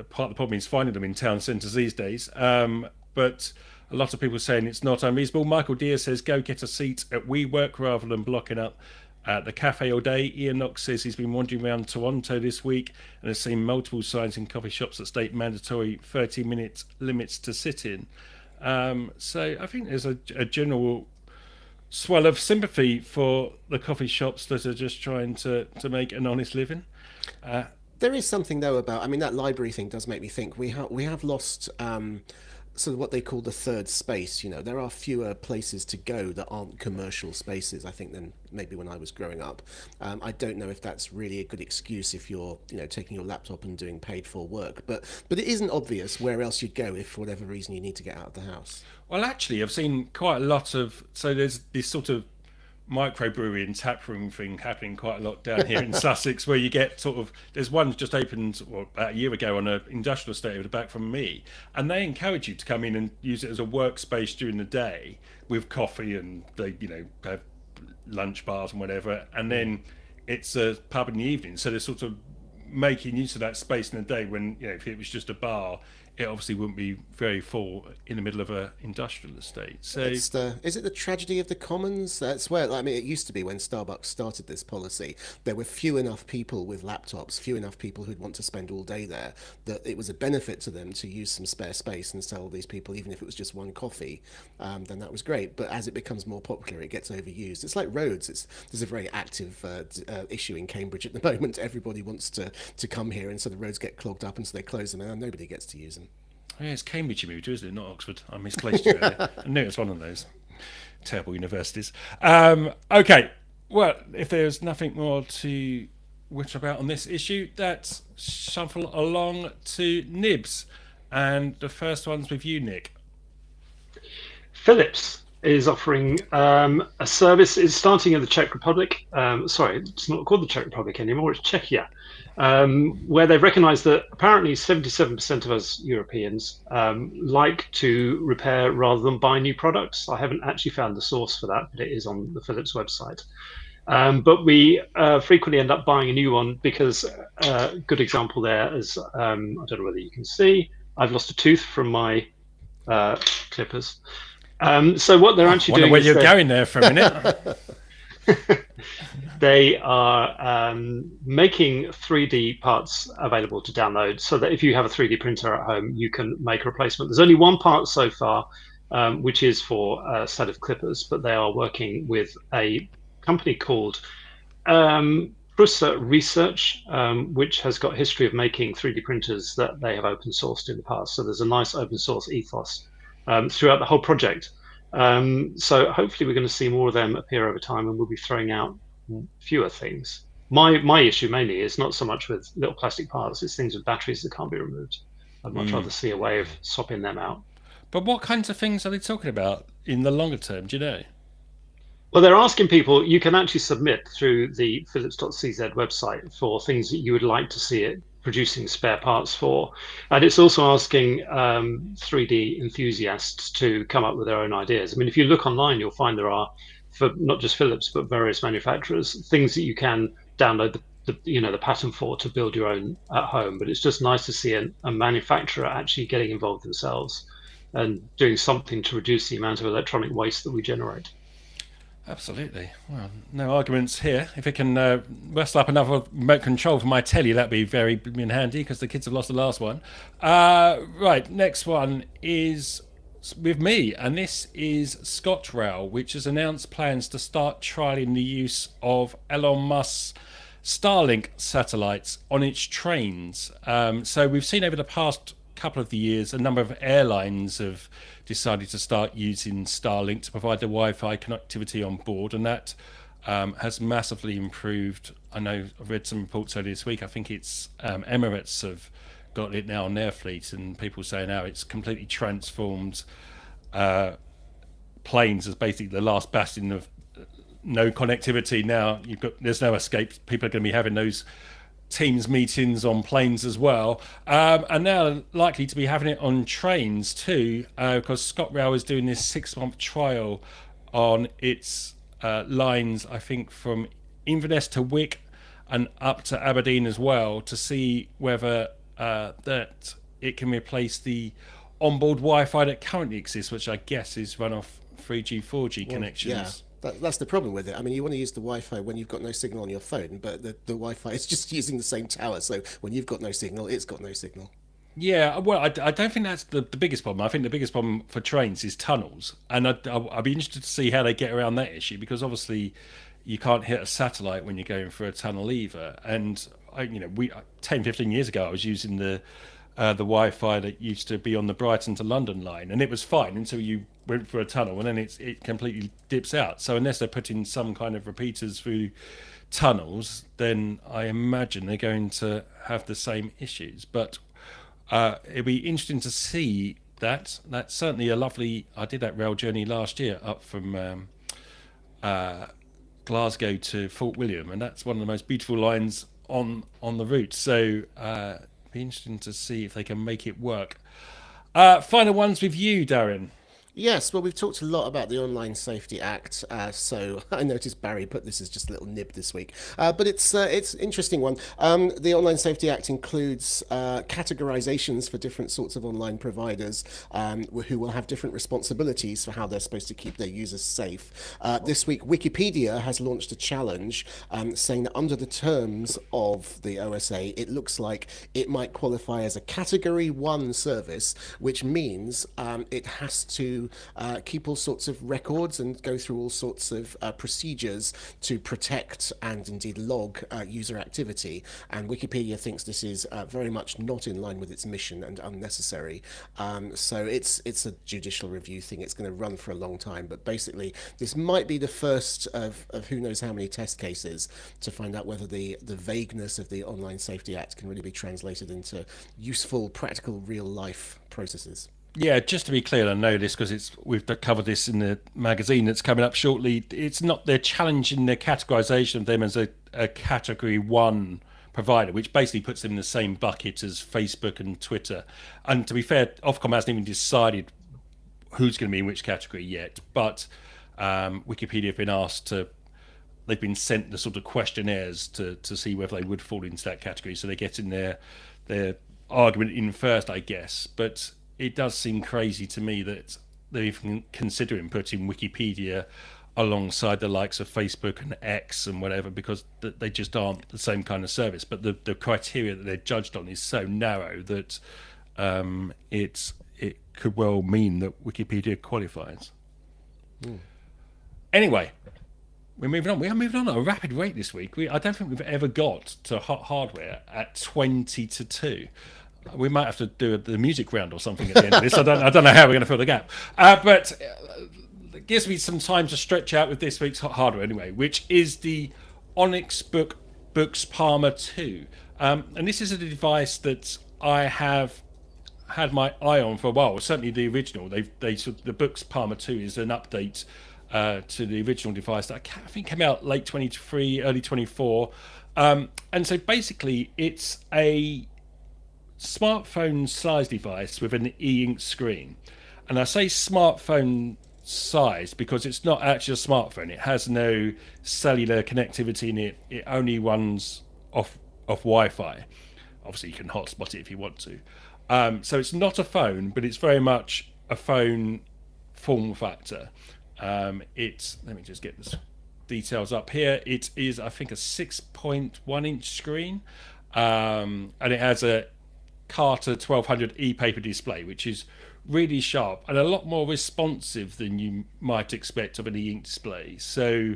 part of the problem is finding them in town centres these days. But a lot of people saying it's not unreasonable. Michael Deere says go get a seat at WeWork rather than blocking up at the cafe all day. Ian Knox says he's been wandering around Toronto this week and has seen multiple signs in coffee shops that state mandatory 30-minute limits to sit in. So I think there's a general swell of sympathy for the coffee shops that are just trying to make an honest living. There is something though about, I mean, that library thing does make me think we have lost sort of what they call the third space. There are fewer places to go that aren't commercial spaces, I think, than maybe when I was growing up. I don't know if that's really a good excuse if you're, taking your laptop and doing paid for work, but it isn't obvious where else you'd go if for whatever reason you need to get out of the house. Well, actually, I've seen quite a lot of, so there's this sort of microbrewery and taproom thing happening quite a lot down here in Sussex, where you get sort of, there's one just opened about a year ago on an industrial estate over the back from me, and they encourage you to come in and use it as a workspace during the day with coffee, and they have lunch bars and whatever, and then it's a pub in the evening. So they're sort of making use of that space in the day when, if it was just a bar, it obviously wouldn't be very full in the middle of an industrial estate. So Is it the tragedy of the commons? That's where, I mean, it used to be when Starbucks started this policy, there were few enough people with laptops, few enough people who'd want to spend all day there, that it was a benefit to them to use some spare space and sell these people, even if it was just one coffee, then that was great. But as it becomes more popular, it gets overused. It's like roads. There's a very active issue in Cambridge at the moment. Everybody wants to come here, and so the roads get clogged up, and so they close them, and nobody gets to use them. Oh, yeah, it's Cambridge you moved to, isn't it? Not Oxford. I misplaced you earlier. I knew it was one of those terrible universities. Okay, well, if there's nothing more to which about on this issue, let's shuffle along to Nibs. And the first one's with you, Nick. Philips is offering a service. It's starting in the Czech Republic. Sorry, it's not called the Czech Republic anymore. It's Czechia, where they've recognised that apparently 77% of us Europeans like to repair rather than buy new products. I haven't actually found the source for that, but it is on the Philips website. But we frequently end up buying a new one because a good example there is, I don't know whether you can see, I've lost a tooth from my clippers. So what they're actually doing where you're going there for a minute. They are making 3D parts available to download so that if you have a 3D printer at home, you can make a replacement. There's only one part so far, which is for a set of clippers, but they are working with a company called Prusa Research, which has got a history of making 3D printers that they have open sourced in the past. So there's a nice open source ethos throughout the whole project. So hopefully we're going to see more of them appear over time, and we'll be throwing out fewer things. My issue mainly is not so much with little plastic parts, it's things with batteries that can't be removed. I'd much rather see a way of swapping them out. But what kinds of things are they talking about in the longer term, do you know? Well, they're asking people, you can actually submit through the philips.cz website for things that you would like to see it producing spare parts for. And it's also asking 3D enthusiasts to come up with their own ideas. I mean, if you look online, you'll find there are, for not just Philips, but various manufacturers, things that you can download the pattern for to build your own at home. But it's just nice to see a manufacturer actually getting involved themselves and doing something to reduce the amount of electronic waste that we generate. Absolutely. Well, no arguments here. If it can wrestle up another remote control for my telly, that'd be very handy because the kids have lost the last one. Right, next one is with me, and this is ScotRail, which has announced plans to start trialling the use of Elon Musk's Starlink satellites on its trains. So we've seen over the past couple of the years a number of airlines have decided to start using Starlink to provide the Wi-Fi connectivity on board, and that has massively improved. I know I've read some reports earlier this week. I think it's Emirates have got it now on their fleet, and people saying how it's completely transformed planes as basically the last bastion of no connectivity. Now there's no escape. People are going to be having those Teams meetings on planes as well, and now likely to be having it on trains too, because ScotRail is doing this 6-month trial on its lines, I think from Inverness to Wick, and up to Aberdeen as well to see whether that it can replace the onboard Wi-Fi that currently exists, which I guess is run off 3G, 4G connections. Yeah, that's the problem with it. I mean, you want to use the Wi-Fi when you've got no signal on your phone, but the Wi-Fi is just using the same tower. So when you've got no signal, it's got no signal. Yeah, well, I don't think that's the biggest problem. I think the biggest problem for trains is tunnels, and I'd be interested to see how they get around that issue, because obviously you can't hit a satellite when you're going through a tunnel either. And we 10, 15 years ago, I was using the Wi-Fi that used to be on the Brighton to London line, and it was fine until you went through a tunnel, and then it completely dips out. So unless they're putting some kind of repeaters through tunnels, then I imagine they're going to have the same issues. But it'd be interesting to see that. That's certainly a lovely. I did that rail journey last year up from Glasgow to Fort William, and that's one of the most beautiful lines on the route. So be interesting to see if they can make it work. Final ones with you, Darren. Yes, well, we've talked a lot about the Online Safety Act, so I noticed Barry put this as just a little nib this week, but it's an interesting one. The Online Safety Act includes categorizations for different sorts of online providers who will have different responsibilities for how they're supposed to keep their users safe. This week, Wikipedia has launched a challenge saying that under the terms of the OSA, it looks like it might qualify as a Category 1 service, which means it has to keep all sorts of records and go through all sorts of procedures to protect and indeed log user activity. And Wikipedia thinks this is very much not in line with its mission and unnecessary. So it's a judicial review thing. It's going to run for a long time. But basically, this might be the first of who knows how many test cases to find out whether the vagueness of the Online Safety Act can really be translated into useful, practical, real-life processes. Yeah, just to be clear, I know this because we've covered this in the magazine that's coming up shortly. It's not they're challenging their categorization of them as a Category 1 provider, which basically puts them in the same bucket as Facebook and Twitter. And to be fair, Ofcom hasn't even decided who's going to be in which category yet. But Wikipedia have been asked to. They've been sent the sort of questionnaires to see whether they would fall into that category. So they're getting their argument in first, I guess. But it does seem crazy to me that they're even considering putting Wikipedia alongside the likes of Facebook and X and whatever, because they just aren't the same kind of service. But the criteria that they're judged on is so narrow that it could well mean that Wikipedia qualifies. Anyway, we're moving on. We are moving on at a rapid rate this week. I don't think we've ever got to hot hardware at 20 to 2. We might have to do the music round or something at the end of this. I don't know how we're going to fill the gap. But it gives me some time to stretch out with this week's hot hardware anyway, which is the Onyx Books Palmer 2. And this is a device that I have had my eye on for a while. Certainly the original. The Books Palmer 2 is an update to the original device that I think came out late 23, early 24. And so basically it's a smartphone size device with an e-ink screen. And I say smartphone size because it's not actually a smartphone. It has no cellular connectivity in it. It only runs off Wi-Fi. Obviously you can hotspot it if you want to. So it's not a phone, but it's very much a phone form factor. Let me just get the details up here. It is, I think, a 6.1 inch screen, and it has a Carter 1200 e-paper display, which is really sharp and a lot more responsive than you might expect of an e-ink display. So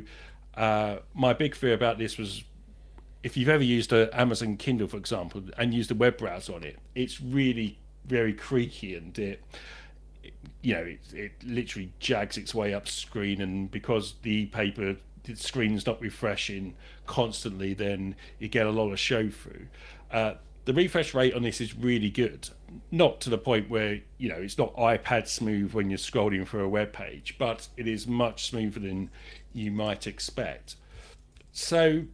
my big fear about this was, if you've ever used an Amazon Kindle, for example, and used a web browser on it, it's really very creaky, and it literally jags its way up screen, and because the paper screen's not refreshing constantly, then you get a lot of show through. The refresh rate on this is really good, not to the point where it's not iPad smooth when you're scrolling through a web page, but it is much smoother than you might expect. So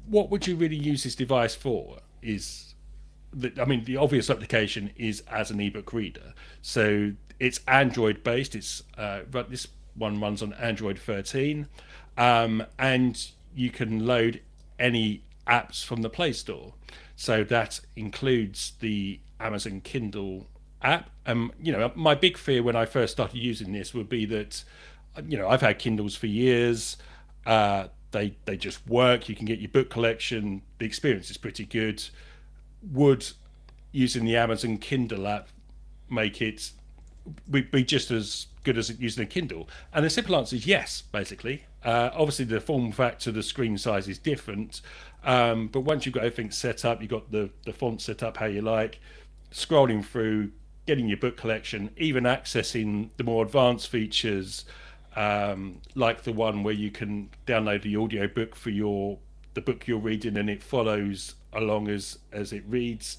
what would you really use this device for? The obvious application is as an ebook reader. So it's Android based. This one runs on Android 13, and you can load any apps from the Play Store. So that includes the Amazon Kindle app. My big fear when I first started using this would be that, I've had Kindles for years. They just work. You can get your book collection. The experience is pretty good. Would using the Amazon Kindle app make it be just as good as using a Kindle? And the simple answer is yes, basically. Obviously, the form factor, the screen size is different. But once you've got everything set up, you've got the font set up how you like, scrolling through, getting your book collection, even accessing the more advanced features, like the one where you can download the audio book for the book you're reading and it follows along as it reads.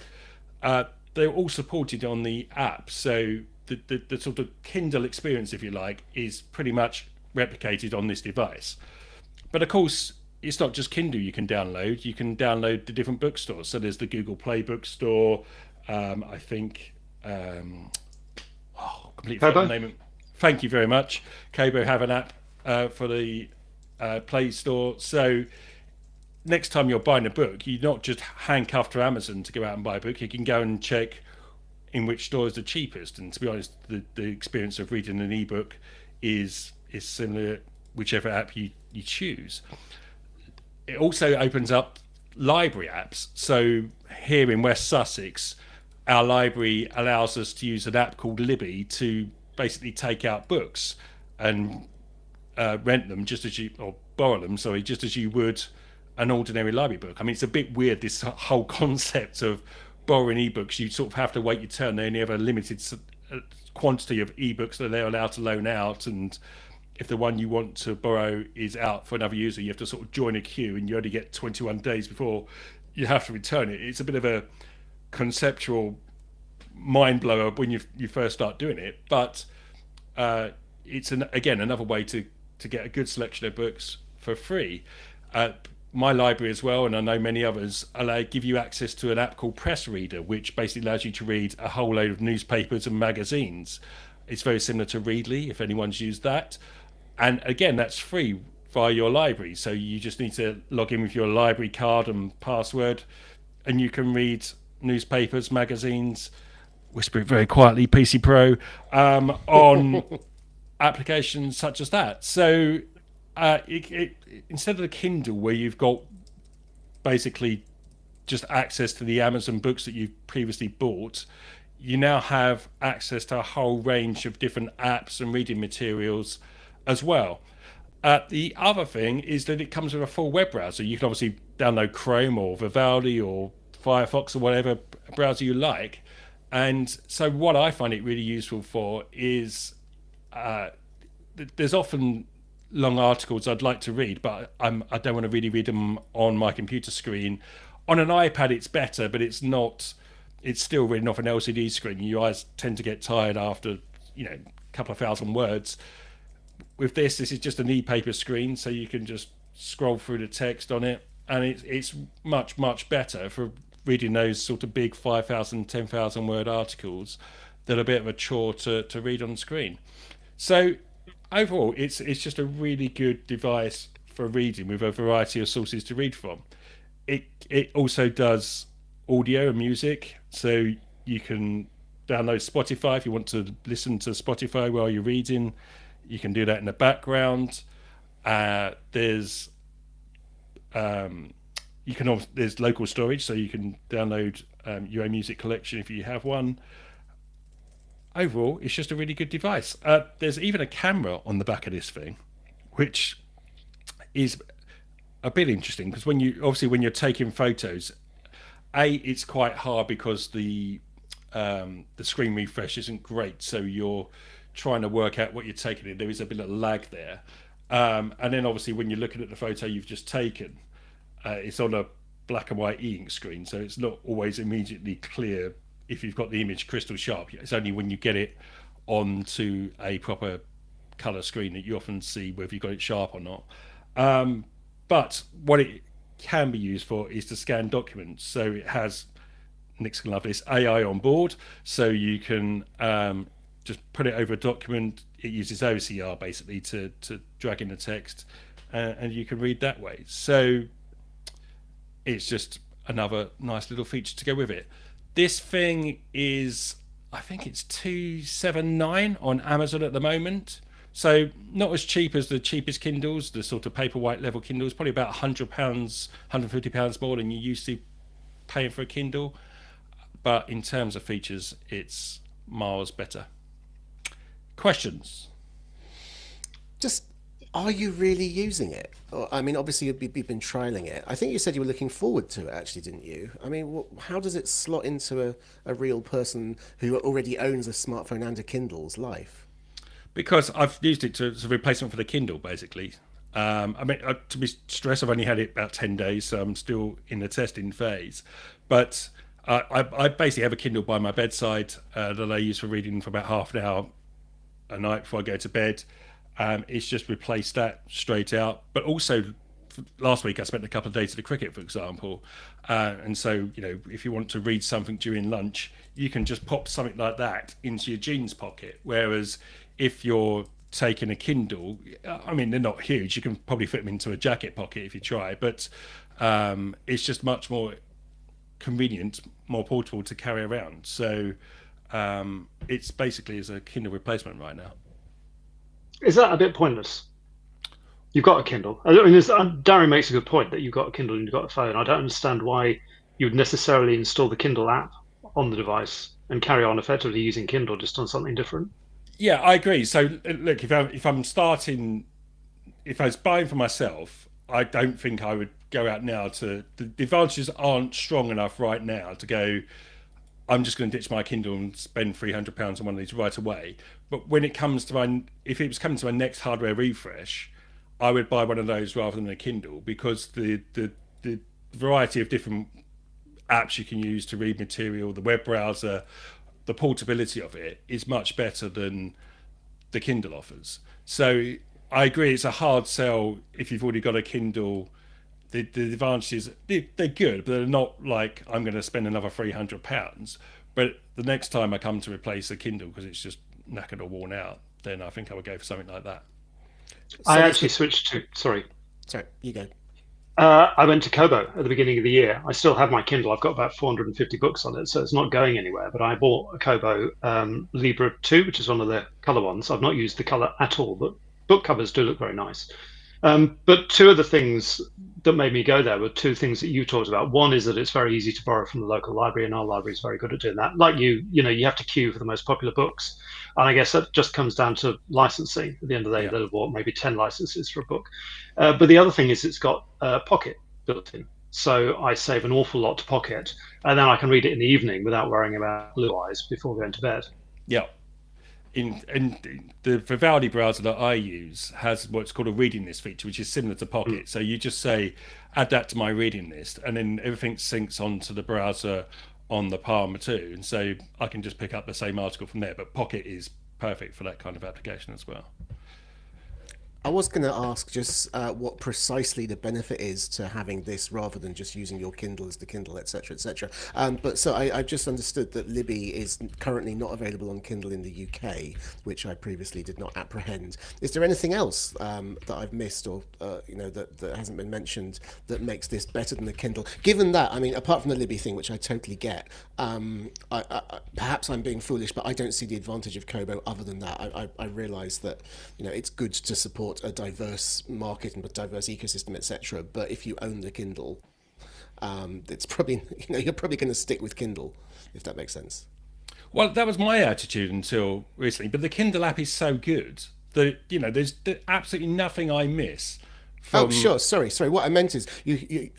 They're all supported on the app, so the sort of Kindle experience, if you like, is pretty much replicated on this device. But of course, it's not just Kindle you can download. You can download the different bookstores. So there's the Google Play Bookstore. I think. Completely forgotten the name. Thank you very much. Kobo have an app for the Play Store. So next time you're buying a book, you're not just handcuffed to Amazon to go out and buy a book. You can go and check in which store is the cheapest. And to be honest, the experience of reading an ebook is similar whichever app you choose. It also opens up library apps. So here in West Sussex, our library allows us to use an app called Libby to basically take out books and rent them or borrow them, just as you would an ordinary library book. I mean, it's a bit weird, this whole concept of borrowing ebooks. You sort of have to wait your turn. They only have a limited quantity of ebooks that they're allowed to loan out, and if the one you want to borrow is out for another user, you have to sort of join a queue, and you only get 21 days before you have to return it. It's a bit of a conceptual mind blower when you first start doing it, but it's again another way to get a good selection of books for free. My library as well, and I know many others, give you access to an app called Press Reader, which basically allows you to read a whole load of newspapers and magazines. It's very similar to Readly, if anyone's used that. And again, that's free via your library. So you just need to log in with your library card and password, and you can read newspapers, magazines, whisper it very quietly, PC Pro, on applications such as that. So instead of the Kindle, where you've got basically just access to the Amazon books that you've previously bought, you now have access to a whole range of different apps and reading materials as well. The other thing is that it comes with a full web browser. You can obviously download Chrome or Vivaldi or Firefox or whatever browser you like. And so what I find it really useful for is there's often long articles I'd like to read, but I don't want to really read them on my computer screen. On an iPad, it's better, but it's not. It's still reading off an LCD screen. Your eyes tend to get tired after a couple of thousand words. With this is just an e-paper screen, so you can just scroll through the text on it, and it's much, much better for reading those sort of big 5,000, 10,000 word articles that are a bit of a chore to read on the screen. So overall, it's just a really good device for reading with a variety of sources to read from. It also does audio and music, so you can download Spotify if you want to listen to Spotify while you're reading. You can do that in the background. There's local storage, so you can download your own music collection if you have one. Overall, it's just a really good device. There's even a camera on the back of this thing, which is a bit interesting because when you're taking photos, it's quite hard because the screen refresh isn't great, so you're trying to work out what you're taking in. There is a bit of lag there, and then obviously when you're looking at the photo you've just taken, it's on a black and white e-ink screen, so it's not always immediately clear if you've got the image crystal sharp. It's only when you get it onto a proper color screen that you often see whether you've got it sharp or not. But what it can be used for is to scan documents. So it has, Nick's gonna love this, AI on board, so you can just put it over a document. It uses OCR basically to drag in the text, and you can read that way. So it's just another nice little feature to go with it. This thing is, I think it's 279 on Amazon at the moment. So not as cheap as the cheapest Kindles, the sort of Paperwhite level Kindles, probably about £100, £150 more than you used to paying for a Kindle. But in terms of features, it's miles better. Questions? Just, are you really using it? I mean, obviously you've been trialing it. I think you said you were looking forward to it, actually, didn't you? I mean, how does it slot into a real person who already owns a smartphone and a Kindle's life? Because I've used it as a replacement for the Kindle, basically. I mean, to be stressed, I've only had it about 10 days, so I'm still in the testing phase. But I basically have a Kindle by my bedside that I use for reading for about half an hour a night before I go to bed. It's just replaced that straight out. But also, last week I spent a couple of days at the cricket, for example. And so, if you want to read something during lunch, you can just pop something like that into your jeans pocket. Whereas if you're taking a Kindle, I mean, they're not huge. You can probably fit them into a jacket pocket if you try. But it's just much more convenient, more portable to carry around. So it's basically as a Kindle replacement right now. Is that a bit pointless? You've got a Kindle. I mean, Darren makes a good point that you've got a Kindle and you've got a phone. I don't understand why you would necessarily install the Kindle app on the device and carry on effectively using Kindle just on something different. Yeah, I agree. So look, if I was buying for myself, I don't think I would go out now the advantages aren't strong enough right now to go, I'm just going to ditch my Kindle and spend £300 on one of these right away. But when it comes to if it was coming to my next hardware refresh, I would buy one of those rather than a Kindle, because the variety of different apps you can use to read material, the web browser, the portability of it is much better than the Kindle offers. So I agree, it's a hard sell if you've already got a Kindle. The advantages, they're good, but they're not like I'm going to spend another £300. But the next time I come to replace a Kindle because it's just knackered or worn out, then I think I would go for something like that. I actually switched to, sorry, you go. I went to Kobo at the beginning of the year. I still have my Kindle. I've got about 450 books on it, so it's not going anywhere. But I bought a Kobo Libra 2, which is one of the color ones. I've not used the color at all, but book covers do look very nice. But two of the things that made me go there were two things that you talked about. One is that it's very easy to borrow from the local library, and our library is very good at doing that. Like you have to queue for the most popular books. And I guess that just comes down to licensing. At the end of the day, they'll have bought maybe 10 licenses for a book. But the other thing is it's got Pocket built in. So I save an awful lot to Pocket, and then I can read it in the evening without worrying about blue eyes before going to bed. Yeah. In the Vivaldi browser that I use has what's called a reading list feature, which is similar to Pocket. So you just say, add that to my reading list, and then everything syncs onto the browser on the Palm 2. And so I can just pick up the same article from there. But Pocket is perfect for that kind of application as well. I was going to ask just what precisely the benefit is to having this rather than just using your Kindle as the Kindle, etc., etc. But so I've just understood that Libby is currently not available on Kindle in the UK, which I previously did not apprehend. Is there anything else that I've missed or that hasn't been mentioned that makes this better than the Kindle? Given that, I mean, apart from the Libby thing, which I totally get, perhaps I'm being foolish, but I don't see the advantage of Kobo other than that. I realise that it's good to support a diverse market and a diverse ecosystem, etc. But if you own the Kindle, it's probably you're probably going to stick with Kindle, if that makes sense. Well, that was my attitude until recently. But the Kindle app is so good that there's absolutely nothing I miss. Oh, sure. Sorry. What I meant is,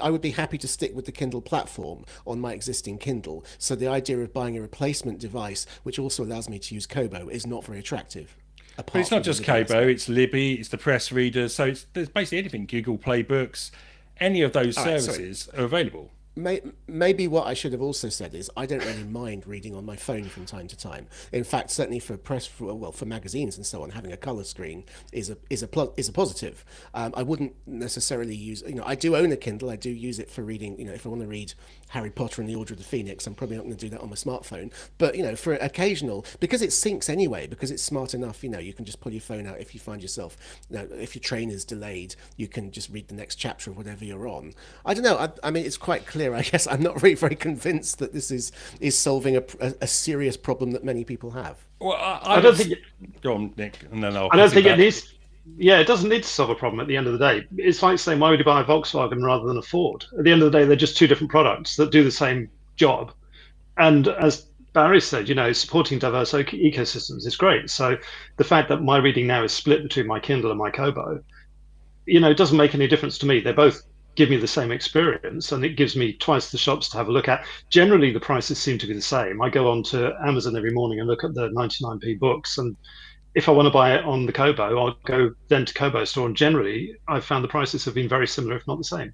I would be happy to stick with the Kindle platform on my existing Kindle. So the idea of buying a replacement device, which also allows me to use Kobo, is not very attractive. But it's not just Kobo, it's Libby, it's the press reader. So there's basically anything. Google Play Books, any of those services are available. Maybe what I should have also said is I don't really mind reading on my phone from time to time. In fact, certainly for press, for magazines and so on, having a color screen is a positive. I wouldn't necessarily use. I do own a Kindle. I do use it for reading. If I want to read Harry Potter and the Order of the Phoenix, I'm probably not going to do that on my smartphone. But for occasional, because it syncs anyway, because it's smart enough. You can just pull your phone out if you find yourself. If your train is delayed, you can just read the next chapter of whatever you're on. I don't know. I mean, it's quite clear. I guess I'm not really very convinced that this is solving a serious problem that many people have. Well, I don't think. Go on, Nick, and then I don't think it needs. Yeah, it doesn't need to solve a problem at the end of the day. It's like saying, why would you buy a Volkswagen rather than a Ford? At the end of the day, they're just two different products that do the same job. And as Barry said, supporting diverse ecosystems is great. So the fact that my reading now is split between my Kindle and my Kobo, it doesn't make any difference to me. They both give me the same experience, and it gives me twice the shops to have a look at. Generally, the prices seem to be the same. I go on to Amazon every morning and look at the 99p books, and if I want to buy it on the Kobo, I'll go then to Kobo store, and generally, I've found the prices have been very similar, if not the same.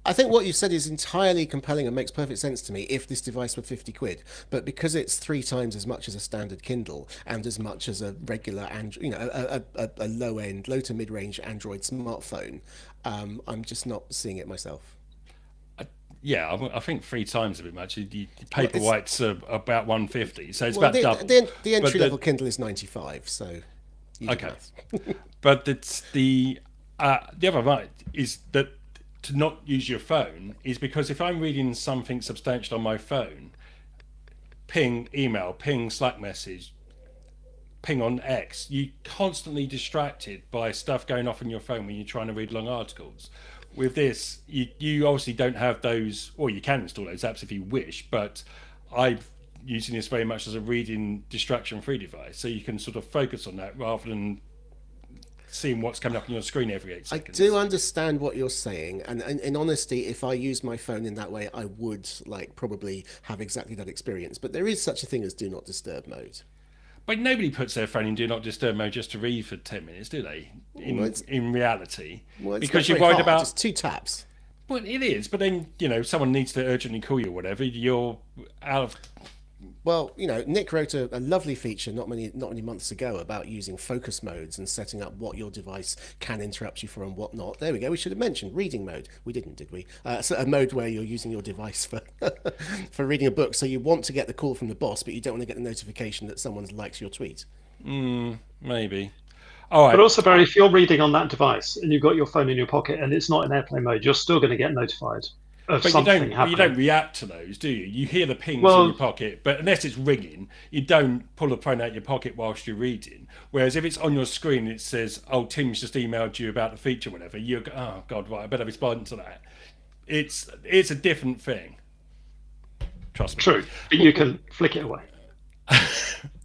I think what you said is entirely compelling and makes perfect sense to me if this device were 50 quid. But because it's 3 times as much as a standard Kindle and as much as a regular a low end, low to mid range Android smartphone, I'm just not seeing it myself. Yeah, I think 3 times a bit much. The Paperwhite's about 150, so it's about double. The entry level Kindle is 95, so okay. But it's the other one is that to not use your phone is because if I'm reading something substantial on my phone, ping email, ping Slack message, ping on X, you're constantly distracted by stuff going off on your phone when you're trying to read long articles. With this, you obviously don't have those, or you can install those apps if you wish, but I'm using this very much as a reading distraction-free device, so you can sort of focus on that rather than seeing what's coming up on your screen every 8 seconds. I do understand what you're saying, and in honesty, if I used my phone in that way, I would probably have exactly that experience. But there is such a thing as do not disturb mode. But nobody puts their phone in do not disturb mode just to read for 10 minutes, do they? In reality, because you're worried about just 2 taps. Well, it is, but then someone needs to urgently call you or whatever. You're out of. Well, Nick wrote a lovely feature not many months ago about using focus modes and setting up what your device can interrupt you for and what not. There we go. We should have mentioned reading mode. We didn't, did we? So a mode where you're using your device for for reading a book. So you want to get the call from the boss, but you don't want to get the notification that someone likes your tweet. Maybe. All right. But also, Barry, if you're reading on that device and you've got your phone in your pocket and it's not in airplane mode, you're still going to get notified. But you don't react to those, do you? You hear the pings in your pocket, but unless it's ringing, you don't pull the phone out of your pocket whilst you're reading. Whereas if it's on your screen, it says, "Oh, Tim's just emailed you about the feature, whatever." You go, "Oh God, right, I better respond to that." It's a different thing. Trust me. True, but you can flick it away.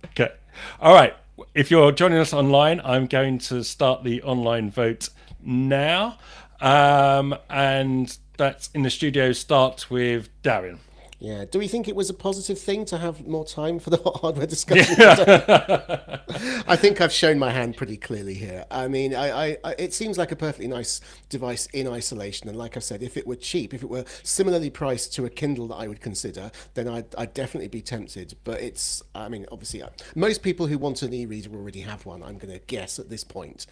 Okay, all right. If you're joining us online, I'm going to start the online vote now, and that's in the studio. Starts with Darian. Yeah. Do we think it was a positive thing to have more time for the hardware discussion? I think I've shown my hand pretty clearly here. I mean, it seems like a perfectly nice device in isolation. And like I said, if it were cheap, if it were similarly priced to a Kindle that I would consider, then I'd definitely be tempted. But obviously, most people who want an e-reader already have one, I'm going to guess at this point.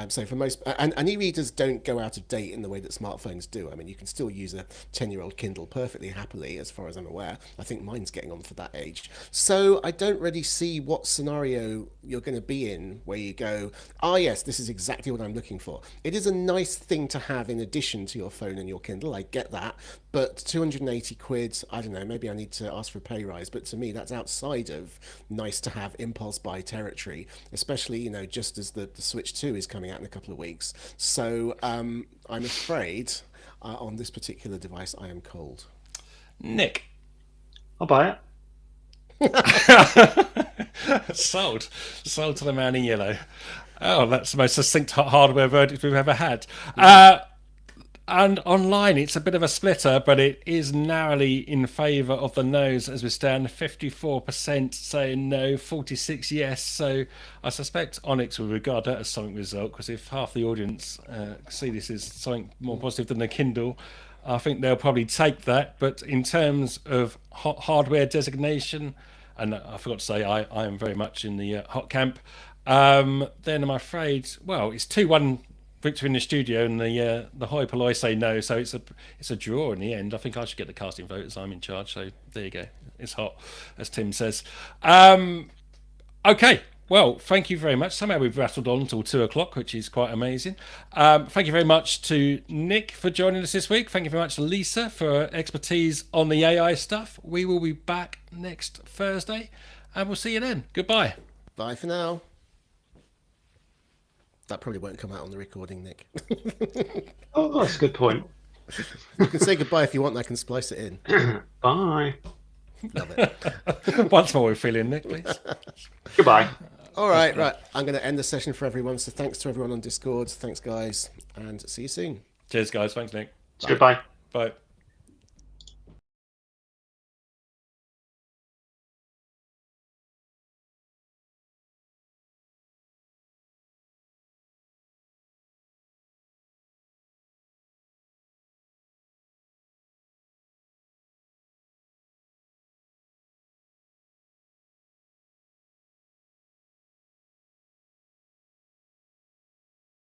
So for most, and e-readers don't go out of date in the way that smartphones do. I mean, you can still use a 10-year-old Kindle perfectly happily, as far as I'm aware. I think mine's getting on for that age. So I don't really see what scenario you're going to be in where you go, yes, this is exactly what I'm looking for. It is a nice thing to have in addition to your phone and your Kindle. I get that. But 280 quid, I don't know, maybe I need to ask for a pay rise. But to me, that's outside of nice to have impulse buy territory, especially, just as the Switch 2 is coming out in a couple of weeks. So I'm afraid on this particular device, I am cold. Nick. I'll buy it. Sold to the man in yellow. Oh, that's the most succinct hardware verdict we've ever had. And online, it's a bit of a splitter, but it is narrowly in favour of the no's as we stand. 54% saying no, 46 yes. So I suspect Onyx will regard that as something result, because if half the audience see this as something more positive than the Kindle, I think they'll probably take that. But in terms of hardware designation, and I forgot to say, I am very much in the hot camp. Then I'm afraid, well, it's 2-1 victory in the studio, and the high polloi say no, so it's a draw in the end. I think I should get the casting vote as I'm in charge. So there you go. It's hot, as Tim says. Okay. Well, thank you very much. Somehow we've rattled on until 2 o'clock, which is quite amazing. Thank you very much to Nick for joining us this week. Thank you very much to Lisa for her expertise on the AI stuff. We will be back next Thursday, and we'll see you then. Goodbye. Bye for now. That probably won't come out on the recording, Nick. Oh, that's a good point. You can say goodbye if you want. I can splice it in. Bye. Love it. Once more, we're feeling Nick, please. Goodbye. All right. I'm going to end the session for everyone. So thanks to everyone on Discord. Thanks, guys. And see you soon. Cheers, guys. Thanks, Nick. Goodbye. Bye.